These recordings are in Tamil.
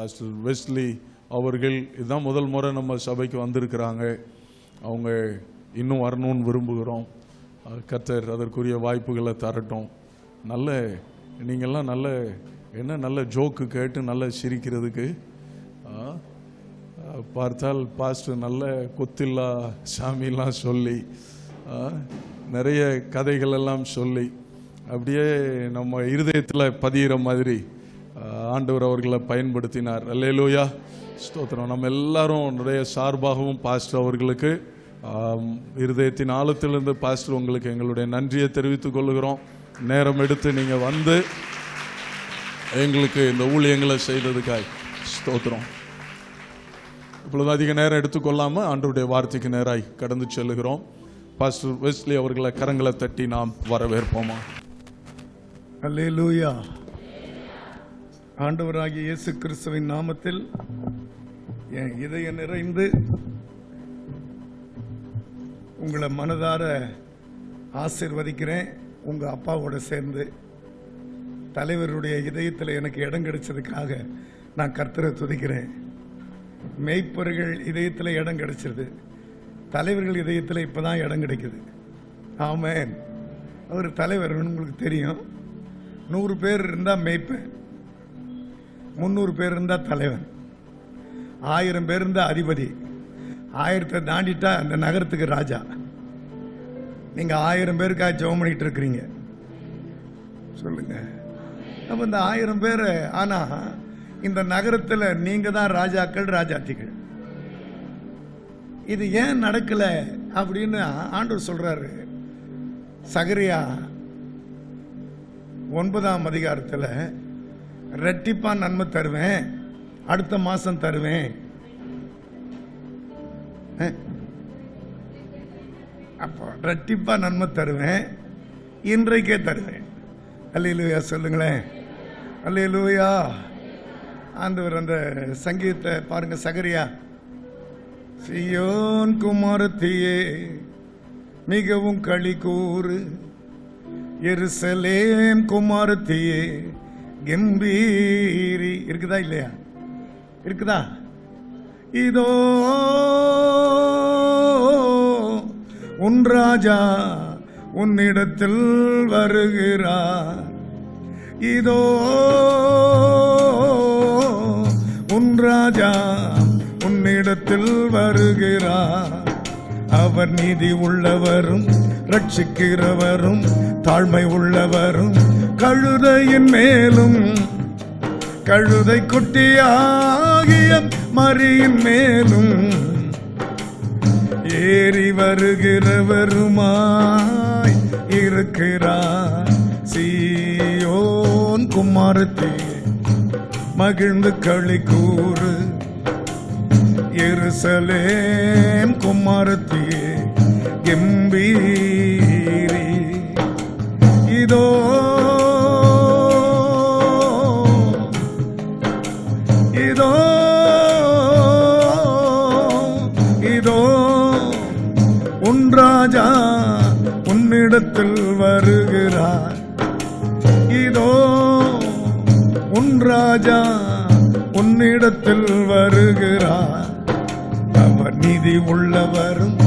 பாஸ்டர் வெஸ்லி அவர்கள் இதுதான் முதல் முறை நம்ம சபைக்கு வந்திருக்கிறாங்க. அவங்க இன்னும் வரணும்னு விரும்புகிறோம். கர்த்தர் அதற்குரிய வாய்ப்புகளை தரட்டும். நல்ல நீங்கள்லாம் நல்ல ஜோக்கு கேட்டு நல்ல சிரிக்கிறதுக்கு பார்த்தால் பாஸ்டர் நல்ல கொத்தில்லா சாமிலாம் சொல்லி நிறைய கதைகள் எல்லாம் சொல்லி அப்படியே நம்ம இருதயத்தில் பதிகிற மாதிரி ஆண்டவர் அவர்களை பயன்படுத்தினார். அல்லேலூயா, ஸ்தோத்திரம். நம்ம எல்லாரும் நிறைய சார்பாகவும் பாஸ்டர் அவர்களுக்கு இருதயத்தின் ஆழத்திலிருந்து பாஸ்டர் உங்களுக்கு எங்களுடைய நன்றியை தெரிவித்துக் கொள்கிறோம். நேரம் எடுத்து நீங்கள் வந்து எங்களுக்கு இந்த ஊழியங்களை செய்ததுக்காய் ஸ்தோத்திரம். இப்பொழுது அதிக நேரம் எடுத்துக்கொள்ளாமல் ஆண்டவருடைய வார்த்தைக்கு நேராய் கடந்து செல்லுகிறோம். பாஸ்டர் வெஸ்லி அவர்களை கரங்களை தட்டி நாம் வரவேற்போமா. அல்லேலூயா. ஆண்டவராகிய இயேசு கிறிஸ்துவின் நாமத்தில் என் இதயம் நிறைந்து உங்களை மனதார ஆசீர்வதிக்கிறேன். உங்கள் அப்பாவோட சேர்ந்து தலைவருடைய இதயத்தில் எனக்கு இடம் கிடைச்சதுக்காக நான் கர்த்தரை துதிக்கிறேன். மேய்ப்பர்கள் இதயத்தில் இடம் கிடைச்சிருது, தலைவர்கள் இதயத்தில் இப்போ தான் இடம் கிடைக்குது. ஆமென். அவர் தலைவர் உங்களுக்கு தெரியும். 100 பேர் இருந்தால் மேய்ப்பேன், 300 பேர் இருந்தால் தலைவன், 1000 பேர் இருந்தால் அதிபதி, 1000 தாண்டிட்டா அந்த நகரத்துக்கு ராஜா. நீங்கள் 1000 பேருக்காக ஜெபம் பண்ணிட்டு இருக்கிறீங்க சொல்லுங்க. அப்போ இந்த 1000 பேர், ஆனால் இந்த நகரத்தில் நீங்கள் தான் ராஜாக்கள், ராஜாத்திகள். இது ஏன் நடக்கல அப்படின்னு ஆண்டவர் சொல்றாரு. சகரியா 9ஆம் அதிகாரத்தில் ரெட்டிப்பா நன்மை தருவேன், அடுத்த மாசம் தருவேன். அப்போ ரெட்டிப்பா நன்மை தருவேன், இன்றைக்கே தருவேன். அல்லேலூயா சொல்லுங்களேன். அல்லேலூயா. ஆண்டவர் அந்த சங்கீதத்தை பாருங்க. சகரியா, சீயோன் குமாரத்தியே மிகவும் களி கூறு, எருசலேம் குமாரத்தியே கம்பீரி. இருக்குதா இல்லையா? இருக்குதா? இதோ உன் ராஜா உன்னிடத்தில் வருகிறார். இதோ உன் ராஜா உன்னிடத்தில் வருகிறார். அவர் நீதி உள்ளவரும் ரட்சிக்கிறவரும் தாழ்மை உள்ளவரும், கழுதையின் மேலும் கழுதை குட்டியாகிய மரியின் மேலும் ஏறி வருகிறவருமாய் இருக்கிறார். சீயோன் குமாரத்தி மகிழ்ந்து களி கூறு, எருசலேம் குமாரத்தியே கம்பீரி. இதோ இதோ இதோ உன் ராஜா உன்னிடத்தில் வருகிறார். இதோ உன் ராஜா உன்னிடத்தில் வருகிறார். அவர் நீதி உள்ளவரும்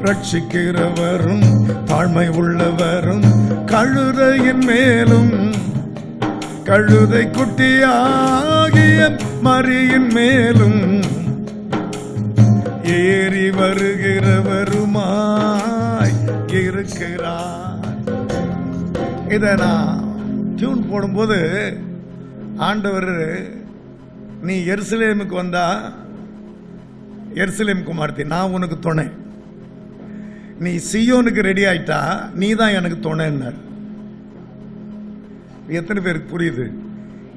ரட்சிக்கிறவரும் தாழ்மை உள்ளவரும், கழுதையின் மேலும் கழுதை குட்டியாகிய மரியின் மேலும் ஏறி வருகிறவருமாய் இருக்கிறார். இதை நான் டியூன் போடும்போது ஆண்டவர், நீ எருசலேமுக்கு வந்தா, எருசலேம் குமார்த்தி நான் உனக்கு துணை, நீ சீயோனுக்கு ரெடி ஆயிட்டா நீ தான் எனக்கு துணைன்னார். எத்தனை பேருக்கு புரியுது?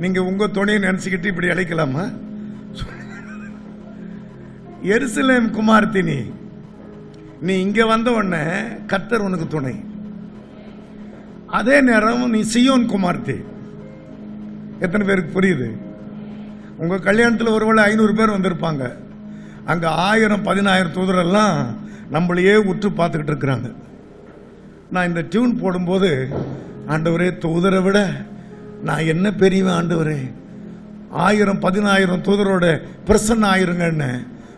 நீங்க உங்க துணையை நினைச்சுக்கிட்டு இப்படி அழைக்கலாமா? எருசலேம் குமார்த்தி நீ இங்க வந்த உடனே கர்த்தர் உனக்கு துணை. அதே நேரம் நீ சீயோன் குமார்த்தி. எத்தனை பேருக்கு புரியுது? உங்க கல்யாணத்தில் ஒருவேளை 500 பேர் வந்திருப்பாங்க, அங்க 1000-10000 தூதரெல்லாம் நம்மளையே உற்று பார்த்துக்கிட்டு இருக்கிறாங்க. நான் இந்த டியூன் போடும்போது, ஆண்டவரே தூதரை விட நான் என்ன பெரியவன் ஆண்டவரே, 1000 10000 தூதரோட பிரசன்ன ஆயிருங்கன்னு.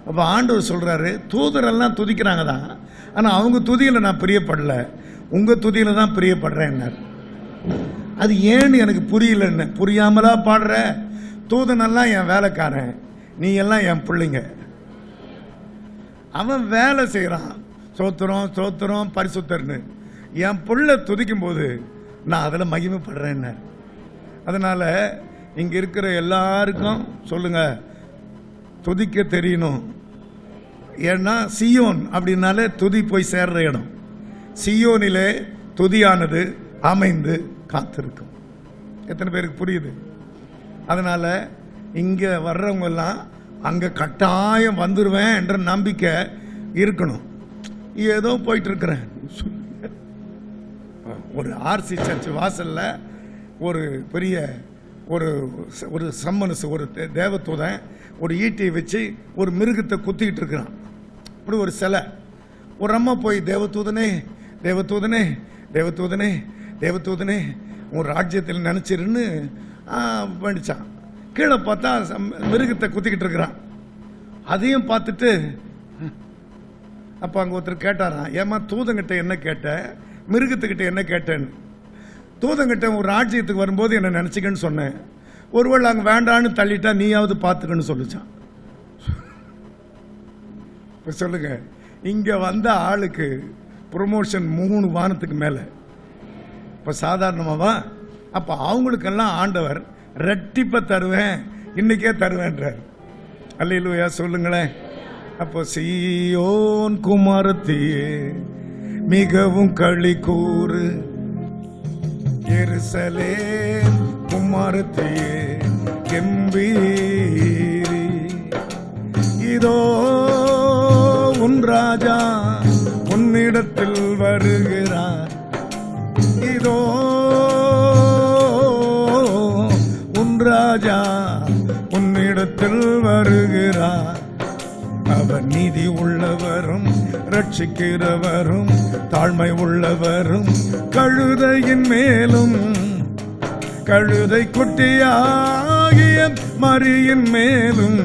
அப்போ ஆண்டவர் சொல்றாரு, தூதரெல்லாம் துதிக்கிறாங்க தான், ஆனால் அவங்க துதியில் நான் பிரியப்படல, உங்க துதியில தான் பிரியப்படுறேன். அது ஏன்னு எனக்கு புரியலன்னு. புரியாமலா பாடுற? தூதனெல்லாம் என் வேலைக்காரன், நீ எல்லாம் என் பிள்ளைங்க. அவன் வேலை செய்கிறான், சோத்திரம் சோத்திரம் பரிசுத்தர்னு. என் புள்ள துதிக்கும் போது நான் அதில் மகிமைப்படுறேன். அதனால இங்க இருக்கிற எல்லாருக்கும் சொல்லுங்க, துதிக்க தெரியணும். ஏன்னா சியோன் அப்படின்னாலே துதி போய் சேர்ற இடம். சியோனிலே துதியானது அமைந்து காத்திருக்கும். எத்தனை பேருக்கு புரியுது? அதனால இங்க வர்றவங்க எல்லாம் அங்க கட்டாயம் வந்துருவேன் என்ற நம்பிக்கை இருக்கணும். ஏதோ போயிட்டு இருக்கிறேன். ஒரு ஆர்சி சர்ச் வாசல்ல ஒரு பெரிய ஒரு சம்மனஸ், ஒரு தேவதூதன் ஒரு ஈட்டியை வச்சு ஒரு மிருகத்தை குத்திக்கிட்டு இருக்கிறான். இப்படி ஒரு சிலை. ஒரு அம்மா போய், தேவதூதனே தேவதூதனே தேவதூதனே தேவதூதனே உன் ராஜ்யத்தில் நினைச்சிருன்னு பண்ணிச்சான். கீழே பார்த்தா மிருகத்தை குத்திக்கிட்டு இருக்கிறான். அதையும் பார்த்துட்டு அப்ப அங்க ஒருத்தர் கேட்டாராம், ஏமா தூதங்கிட்ட என்ன கேட்ட, மிருகத்துக்கிட்ட என்ன கேட்டேன்னு. தூதங்கிட்ட ஒரு ராஜ்யத்துக்கு வரும்போது என்ன நினைச்சுக்கன்னு சொன்னேன். ஒருவேளை அங்க வேண்டான்னு தள்ளிட்டா நீயாவது பார்த்துக்கன்னு சொல்லிச்சான். இப்ப சொல்லுங்க, இங்க வந்த ஆளுக்கு ப்ரொமோஷன் 3 வானத்துக்கு மேல. இப்ப சாதாரணமாவா? அப்ப அவங்களுக்கெல்லாம் ஆண்டவர் ரெட்டிப்ப தருவேன், இன்னைக்கே தருவேன்றார். அல்லேலூயா சொல்லுங்களேன். அப்போ சீயோன் குமாரத்தியே மிகவும் களி கூறு, எருசலேம் குமாரத்தியே கம்பீரி, இதோ உன் ராஜா உன்னிடத்தில் வருகிறார், இதோ உன் ராஜா உன்னிடத்தில் வருகிறார். அவர் நீதி உள்ளவரும் ரட்சிக்கிறவரும் தாழ்மை உள்ளவரும் கழுதையின் மேலும் கழுதை குட்டியாகிய மரியின் மேலும்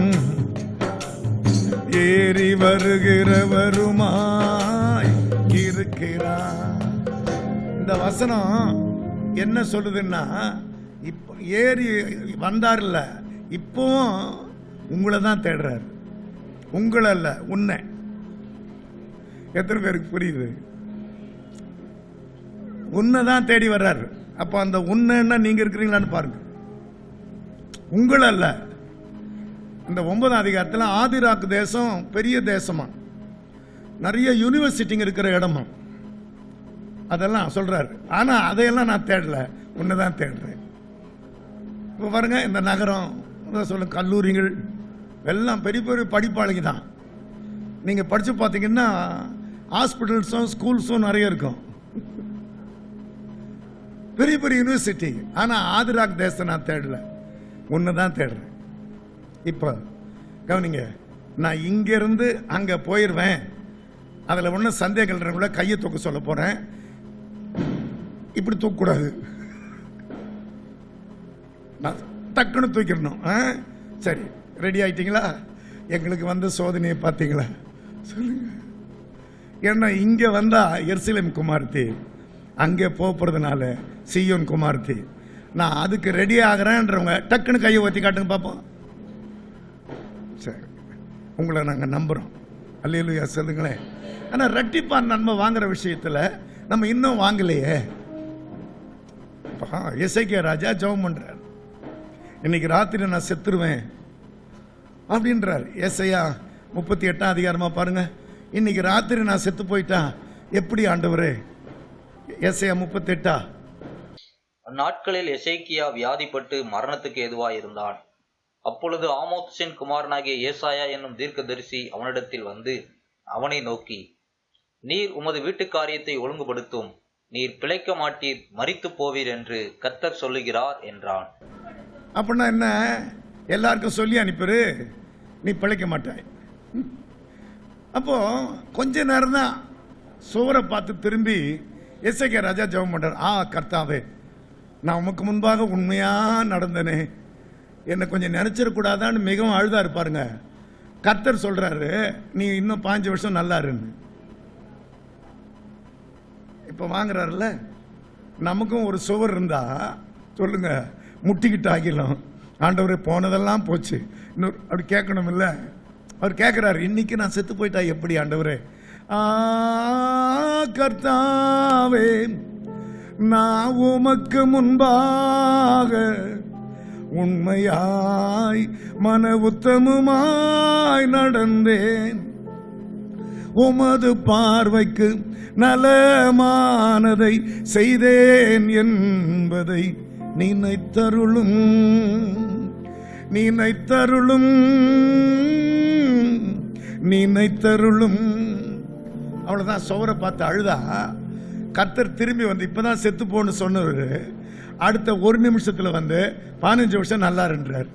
ஏறி வருகிறவருமாய் இருக்கிறார். இந்த வசனம் என்ன சொல்லுதுன்னா, இப்ப ஏறி வந்தார்ல, இப்போ உங்களை தான் தேடுறாரு, உங்களை அல்ல, உன்னை. எத்தனை பேருக்கு புரியுது? உன்னை தான் தேடி வர்றாரு. அப்ப அந்த உன்னை நீங்க இருக்கிறீங்களான்னு பாருங்க. உங்களை அல்ல. இந்த 9ஆம் அதிகாரத்தில் ஆதிராக்கு தேசம் பெரிய தேசமா, நிறைய யூனிவர்சிட்டிங்க இருக்கிற இடமா, அதெல்லாம் சொல்றாரு. ஆனா அதையெல்லாம் நான் தேடல, உன்னை தான் தேடுறேன். இப்ப பாருங்க, இந்த நகரம் சொல்ல கல்லூரிகள் எல்லாம் பெரிய பெரிய படிப்பாளிங்க தான். நீங்க படிச்சு பார்த்தீங்கன்னா ஹாஸ்பிட்டல்ஸும் ஸ்கூல்ஸும் நிறைய இருக்கும், பெரிய பெரிய யூனிவர்சிட்டி. ஆனா ஆதிராக் தேசம் நான் தேடல, ஒன்னு தான் தேடுறேன். இப்ப கவனிங்க, நான் இங்க இருந்து அங்க போயிருவேன், அதுல ஒன்னும் சந்தேகம் கூட கையை தூக்க சொல்ல போறேன். இப்படி தூக்க கூடாது, டக்குன்னு தூக்கிடணும். சரி, ரெடி ஆயிட்டீங்களா? எங்களுக்கு வந்து சோதனையை பார்த்தீங்களா? சொல்லுங்க. ஏன்னா இங்க வந்தா எருசலேம் குமார்த்தி, அங்கே போறதுனால சீயோன் குமார்த்தி. நான் அதுக்கு ரெடி ஆகிறேன்றவங்க டக்குன்னு கையை ஊற்றி காட்டுங்க பார்ப்போம். சரி, உங்களை நாங்கள் நம்புறோம். அல்லேலூயா சொல்லுங்களேன். ஆனால் ரெட்டிப்பான் நன்மை வாங்குற விஷயத்தில் நம்ம இன்னும் வாங்கலையே. எசேக்கியா ராஜா ஜெபம் பண்றார், இன்னைக்கு ராத்திரி நான் செத்துருவேன் அப்படின்றார். ஏசாயா 38ஆம் அதிகாரமா பாருங்க. இன்னைக்கு ராத்திரி நான் செத்து போயிட்டா எப்படி ஆண்டவரே? ஏசாயா 38. அந்நாட்களில் எசேக்கியா வியாதிப்பட்டு மரணத்துக்கு ஏதுவாயிருந்தான். அப்பொழுது ஆமோத்சின் குமாரனாகிய ஏசாயா என்னும் தீர்க்கதரிசி அவனிடத்தில் வந்து அவனை நோக்கி, நீர் உமது வீட்டு காரியத்தை ஒழுங்குபடுத்தும், நீர் பிழைக்க மாட்டீர், மரித்து போவீர் என்று கர்த்தர் சொல்லுகிறார் என்றான். அப்படின்னா என்ன? எல்லாருக்கும் சொல்லி அனுப்பிரு, நீ பிழைக்க மாட்டாய். அப்போ கொஞ்ச நேரம் தான் சுவரை பார்த்து திரும்பி எசேக்கியா ராஜா ஜெபம் பண்றார். கர்த்தாவே, நான் உமக்கு முன்பாக உண்மையா நடந்தனே, என்னை கொஞ்சம் நினைச்சிடக்கூடாதான்னு மிகவும் அழுதாரு பாருங்க. கர்த்தர் சொல்றாரு, நீ இன்னும் 5 வருஷம் நல்லா இருந்து. இப்ப வாங்குறாருல, நமக்கும் ஒரு சுவர் இருந்தா சொல்லுங்க, முட்டிக்கிட்டு ஆகிலும் ஆண்டவரே போனதெல்லாம் போச்சு இன்னொரு அப்படி கேட்கணும் இல்ல. அவர் கேட்கிறாரு, இன்னைக்கு நான் செத்து போயிட்டா எப்படி ஆண்டவரே? கர்த்தாவே, நான் உமக்கு முன்பாக உண்மையாய் மன உத்தமமாய் நடந்தேன். உமது பார்வைக்கு நலமானதை செய்தேன் என்பதை நினைத்தருளும், நினைத்தருளும், நினைத்தருளும். அவ்வளவுதான். சுவரை பார்த்து அழுதா. கர்த்தர் திரும்பி வந்து இப்பதான் செத்து போன்னு சொன்னவர் அடுத்த ஒரு நிமிஷத்துல வந்து 15 வருஷம் நல்லா இருந்தார்.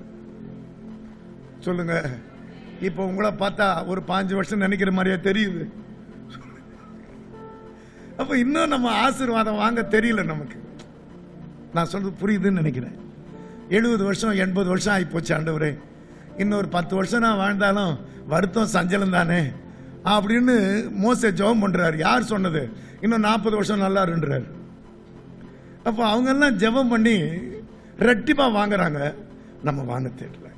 சொல்லுங்க, இப்ப உங்களை பார்த்தா ஒரு 5 வருஷம் நினைக்கிற மாதிரியா தெரியுது? அப்ப இன்னும் நம்ம ஆசீர்வாதம் வாங்க தெரியல நமக்கு. நான் சொல்றது புரியுதுன்னு நினைக்கிறேன். 70 வருஷம் 80 வருஷம் ஆகி போச்சு ஆண்டவரே, இன்னொரு 10 வருஷம் நான் வாழ்ந்தாலும் வருத்தம் சஞ்சலம் தானே அப்படின்னு மோசே ஜெபம் பண்றாரு. யார் சொன்னது? இன்னும் 40 வருஷம் நல்லா இருன்றாரு. அப்போ அவங்க எல்லாம் ஜெபம் பண்ணி ரெட்டிப்பா வாங்குறாங்க, நம்ம வாங்க தெரியல.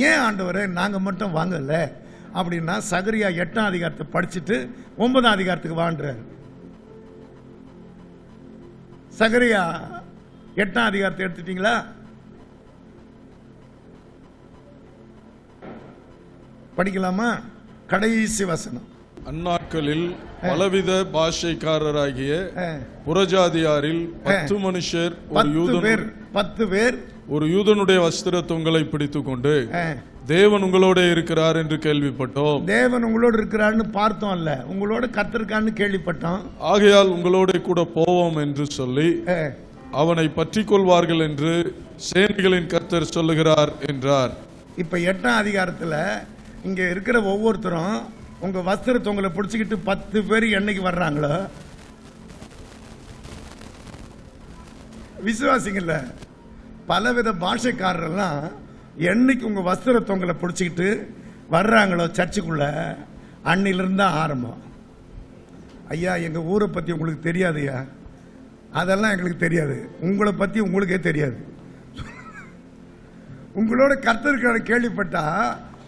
ஏன் ஆண்டவரே நாங்க மட்டும் வாங்கல அப்படின்னா, சகரியா 8ஆம் அதிகாரத்தை படிச்சுட்டு 9ஆம் அதிகாரத்துக்கு வாங்குறாரு. சகரியா 8ஆம் அதிகாரத்தை எடுத்துட்டீங்களா? படிக்கலாமா? கடைசி வசனம். அந்நாட்களில் பலவித பாஷைக்காரராகிய புறஜாதியாரில் 10 மனுஷர் 10 பேர் ஒரு யூதனுடைய வஸ்திர தொங்கலை பிடித்துக் கொண்டு, தேவன் உங்களோட இருக்கிறார் என்று கேள்விப்பட்டோம். தேவன் உங்களோடு இருக்கிறார்னு பார்த்தோம் இல்ல, உங்களோட கர்த்தருக்கான்னு கேள்விப்பட்டோம். ஆகையால் உங்களோட கூட போவோம் என்று சொல்லி அவனை பற்றி கொள்வார்கள் என்று சேனைகளின் கர்த்தர் சொல்லுகிறார் என்றார். இப்ப 8ஆம் அதிகாரத்துல இங்க இருக்கிற ஒவ்வொருத்தரும் உங்க வஸ்திர தொங்கலை பிடிச்சுக்கிட்டு 10 பேர் என்னைக்கு வர்றாங்களோ, விசுவாசிங்கல்ல, பலவித பாஷைக்காரரெல்லாம் என்னைக்கு உங்க வஸ்திர தொங்கலை பிடிச்சுக்கிட்டு வர்றாங்களோ சர்ச்சுக்குள்ள, அன்னிலிருந்து தான் ஆரம்பம். ஐயா, எங்க ஊரை பத்தி உங்களுக்கு தெரியாதுயா, அதெல்லாம் எங்களுக்கு தெரியாது. உங்களை பத்தி உங்களுக்கே தெரியாது. உங்களோட கர்த்தருக்கு கேள்விப்பட்டா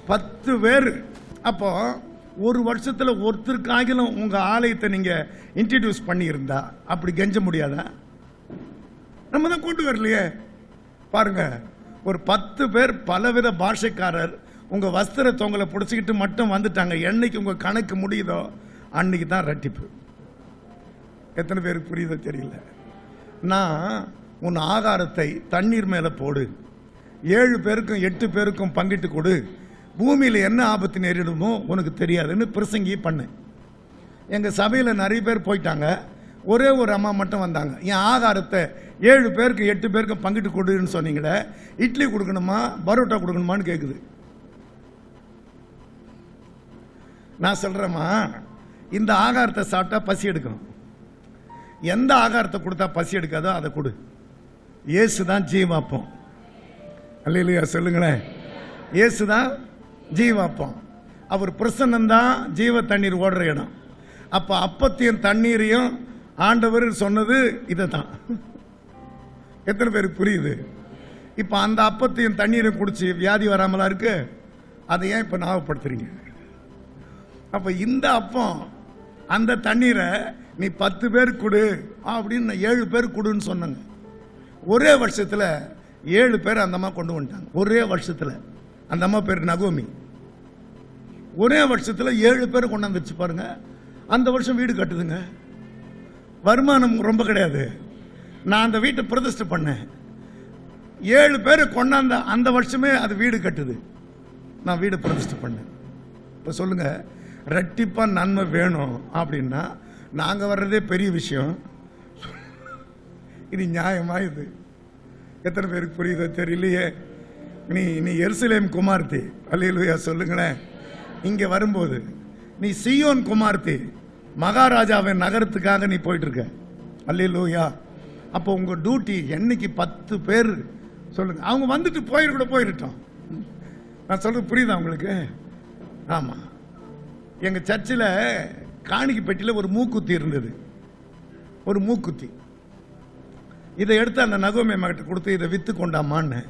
10 பேர். அப்போ ஒரு வருஷத்துல ஒருத்தருக்காகிலும் உங்க ஆலயத்தை நீங்க இன்ட்ரடியூஸ் பண்ணி இருந்தா அப்படி கெஞ்ச முடியாதா? நம்ம தான் கூட்டு வரலையே. பாருங்க, ஒரு 10 பேர் பலவித பாஷைக்காரர் உங்க வஸ்திர தொங்கலை பிடிச்சிக்கிட்டு மட்டும் வந்துட்டாங்க. என்னைக்கு உங்க கணக்கு முடியுதோ அன்னைக்கு தான் ரெட்டிப்பு. எத்தனை பேருக்கு புரியுதோ தெரியல. நான் உன் ஆகாரத்தை தண்ணீர் மேல போடு, 7 பேருக்கும் 8 பேருக்கும் பங்கிட்டு கொடு, பூமியில என்ன ஆபத்து நேரிடுமோ உனக்கு தெரியாதுன்னு பிரசங்கி பண்ணு. எங்க சபையில நிறைய பேர் போயிட்டாங்க, ஒரே ஒரு அம்மா மட்டும் வந்தாங்க. என் ஆகாரத்தை 7 பேருக்கு 8 பேருக்கு பங்கிட்டு கொடுன்னு சொன்னீங்களே, இட்லி கொடுக்கணுமா பரோட்டா கொடுக்கணுமான்னு கேக்குது. நான் சொல்றேம்மா, இந்த ஆகாரத்தை சாப்பிட்டா பசி எடுக்கும். எந்த ஆகாரத்தை கொடுத்தா பசி எடுக்காதோ அதை கொடு. இயேசுதான் ஜீவாப்பம். அல்லேலூயா சொல்லுங்களேன். இயேசுதான் ஜீவாப்பம். அவர் பிரசன்னம்தான் ஜீவ தண்ணீர் ஓடுற இடம். அப்ப அப்பத்தையும் தண்ணீரையும் ஆண்டவர் சொன்னது இதைத்தான். எத்தனை பேருக்கு புரியுது? இப்ப அந்த அப்பத்தையும் தண்ணீரையும் குடிச்சு வியாதி வராமலா இருக்கு? அதை ஏன் இப்ப ஞாபகப்படுத்துறீங்க? அப்ப இந்த அப்பம் அந்த தண்ணீரை நீ 10 பேர் கொடு அப்படின்னு 7 பேர் கொடுன்னு சொன்னாங்க. ஒரே வருஷத்துல 7 பேர் அந்த அம்மா கொண்டு வந்துட்டாங்க. ஒரே வருஷத்துல. அந்த அம்மா பேர் நகோமி. ஒரே வருஷத்துல 7 பேர் கொண்டு வந்துச்சு பாருங்க. அந்த வருஷம் வீடு கட்டுதுங்க. வருமானம் ரொம்ப கிடையாது. நான் அந்த வீட்டை பிரதிஷ்டை பண்ணேன். 7 பேர் கொண்டாந்த அந்த வருஷமே அது வீடு கட்டுது. நான் வீடு பிரதிஷ்டை பண்ணேன். இப்ப சொல்லுங்க, ரெட்டிப்பா நன்மை வேணும் அப்படின்னா நாங்க வர்றதே பெரிய விஷயம். இது நியாயமா? இது எத்தனை பேருக்கு புரியுதோ தெரியலையே. நீ எருசலேம் குமார்த்தி. அல்லேலூயா சொல்லுங்களேன். இங்க வரும்போது நீ சீயோன் குமார்த்தி, மகாராஜாவின் நகரத்துக்காக நீ போயிட்டு இருக்க. அல்லேலூயா. அப்போ உங்க டியூட்டி என்னைக்கு 10 பேர் சொல்லுங்க. அவங்க வந்துட்டு போயிடட்டும். நான் சொல்றது புரியுதா உங்களுக்கு? ஆமா, எங்க சர்ச்சில் காணிக்கை பெட்டியில் ஒரு மூக்குத்தி இருந்தது. ஒரு மூக்குத்தி. இதை எடுத்து அந்த நகோமி அம்மா கிட்ட கொடுத்து இதை வித்து கொண்டாமான்னு.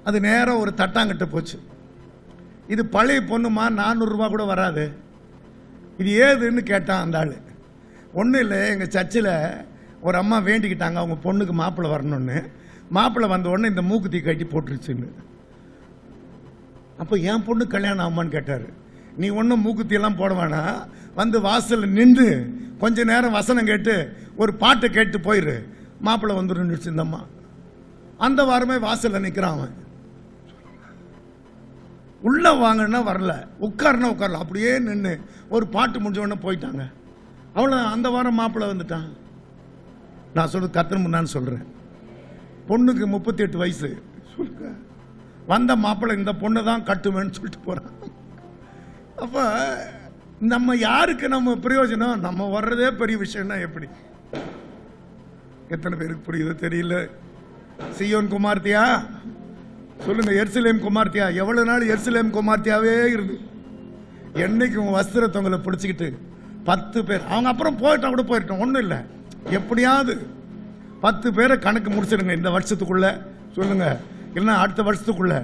அது நேரம் ஒரு தட்டாங்கிட்ட போச்சு. இது பழைய பொண்ணுமா, 400 ரூபா கூட வராது. இது ஏதுன்னு கேட்டான் அந்த ஆள். ஒன்றும் இல்லை, எங்கள் சர்ச்சில் ஒரு அம்மா வேண்டிக்கிட்டாங்க அவங்க பொண்ணுக்கு மாப்பிள்ளை வரணும்னு. மாப்பிள்ளை வந்த உடனே இந்த மூக்குத்தி கட்டி போட்டுருச்சுன்னு. அப்போ என் பொண்ணு கல்யாணம் ஆமான்னு கேட்டார். நீ ஒன்றும் மூக்குத்தியெல்லாம் போட வேணாம், வந்து வாசலில் நின்று கொஞ்ச நேரம் வசனம் கேட்டு ஒரு பாட்டை கேட்டு போயிரு, மாப்பிள்ளை வந்துருந்துச்சு இந்த அம்மா. அந்த வாரமே வாசலில் நிற்கிறான் அவன். உள்ள வாங்கன்னா வரல, உட்காருனா உட்காரல, அப்படியே நின்று ஒரு பாட்டு முடிஞ்ச உடனே போயிட்டாங்க. அவ்வளோ அந்த வாரம் மாப்பிள்ளை வந்துட்டான். நான் சொல்றது கர்த்தர் முன்னான்னு சொல்றேன். பொண்ணுக்கு 38 வயசு. சொல்லுங்க, வந்த மாப்பிள்ளை இந்த பொண்ணை தான் கட்டுவேன்னு சொல்லிட்டு போறான். அப்ப நம்ம யாருக்கு நம்ம பிரயோஜனம்? நம்ம வர்றதே பெரிய விஷயம்னா எப்படி? எத்தனை பேருக்கு புரியுதோ தெரியல. சியோன் குமார்த்தியா சொல்லுங்க, எருசலேம் குமார்த்தியா. எவ்வளவு நாள் எருசலேம் குமார்த்தியாவே இருந்து என்னைக்கு உங்க வஸ்திரத்தவங்களை பிடிச்சிக்கிட்டு 10 பேர், அவங்க அப்புறம் போயிட்டா கூட போயிட்டோம், ஒன்றும் இல்லை, எப்படியாவது 10 பேரை கணக்கு முடிச்சிருங்க இந்த வருஷத்துக்குள்ள. சொல்லுங்க, இல்லைன்னா அடுத்த வருஷத்துக்குள்ள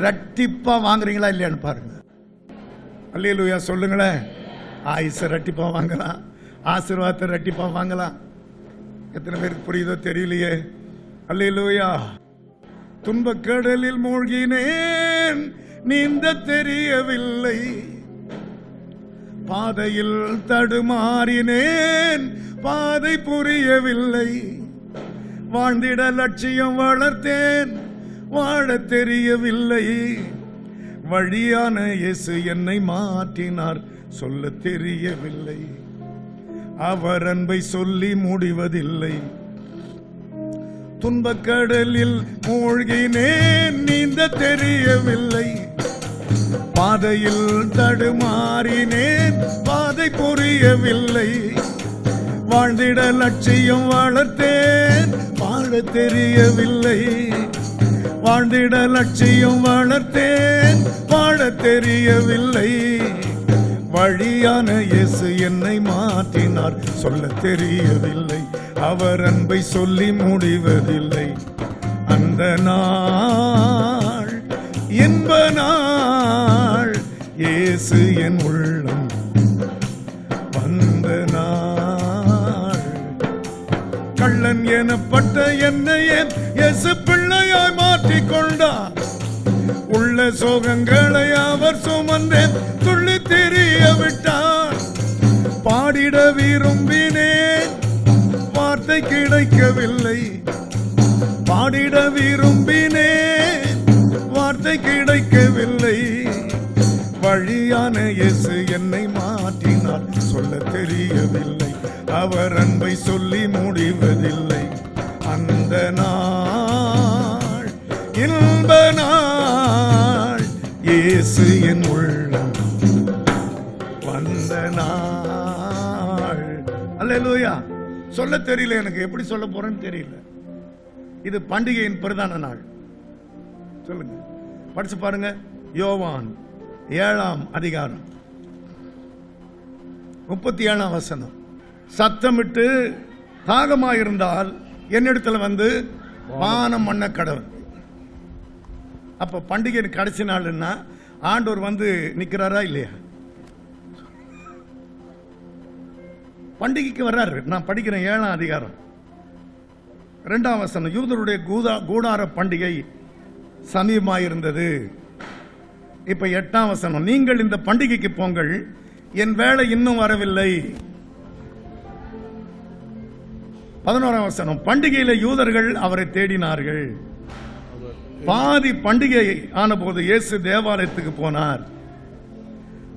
ரெட்டிப்பா வாங்குறீங்களா இல்லையான்னு பாருங்க. அல்லேலூயா சொல்லுங்களேன். ஆயுசை ரெட்டிப்பா வாங்கலாம், ஆசீர்வாதத்தை ரெட்டிப்பா வாங்கலாம். எத்தனை பேருக்கு புரியுதோ தெரியலையே. அல்லேலூயா. துன்பக்கடலில் மூழ்கினேன், நீந்த தெரியவில்லை. பாதையில் தடுமாறினேன், பாதை புரியவில்லை. வாழ்ந்திட லட்சியம் வளர்த்தேன், வாழ தெரியவில்லை. வழியான இயேசு என்னை மாற்றினார், சொல்ல தெரியவில்லை. அவர் அன்பை சொல்லி முடிவதில்லை. துன்பக்கடலில் மூழ்கினேன், நீந்த தெரியவில்லை. பாதையில் தடுமாறினேன், பாதை புரியவில்லை. வாழ்ந்திட லட்சியம் வளர்த்தேன், வாழ தெரியவில்லை. வாழ்ந்திட லட்சியம் வளர்த்தேன், வாழ தெரியவில்லை. வழியான இயேசு என்னை மாற்றினார், சொல்ல தெரியவில்லை. அவர் அன்பை சொல்லி முடிவதில்லை. அந்த நாள் இன்ப நாள், இயேசு என் உள்ளம் வந்த நாள். கள்ளன் எனப்பட்ட என்னையே இயேசு பிள்ளையாய் மாற்றிக்கொண்டார். உள்ள சோகங்களை அவர் சுமந்தே துள்ளி திரிய விட்டார். பாடிட விரும்பினேன், வார்த்தை கிடைக்கவில்லை. பாடிட விரும்பினேன், வார்த்தை கிடைக்கவில்லை. வழியான இயேசு என்னை மாற்றினார், சொல்ல தெரியவில்லை. அவர் அன்பை சொல்லி முடிவதில்லை. அந்த நாள் இன்ப நாள், இயேசு என் உள்ளம் வந்த நாள். அல்லேலூயா. சொல்ல தெரியல, எனக்கு எப்படி சொல்ல போறேன்னு தெரியல. இது பண்டிகையின் பிரதான நாள். சொல்லுங்க, படிச்சு பாருங்க. யோவான் 7ஆம் அதிகாரம் 37ஆம் வசனம். சத்தமிட்டு தாகமாயிருந்தால் என்னிடத்துல வந்து பானம் பண்ண கடவுள். அப்ப பண்டிகையின் கடைசி நாள்னா ஆண்டவர் வந்து நிக்கிறாரா இல்லையா? பண்டிகைக்கு வர்றாரு. நான் படிக்கிறேன் 7ஆம் அதிகாரம் 2ஆம் வசனம். யூதருடைய கூடார பண்டிகை சமீபமாயிருந்தது. இப்ப 8ஆம் வசனம். நீங்கள் இந்த பண்டிகைக்கு போங்கள், என் வேலை இன்னும் வரவில்லை. 11ஆம் வசனம். பண்டிகையில யூதர்கள் அவரை தேடினார்கள். பாதி பண்டிகை ஆன போது இயேசு தேவாலயத்துக்கு போனார்.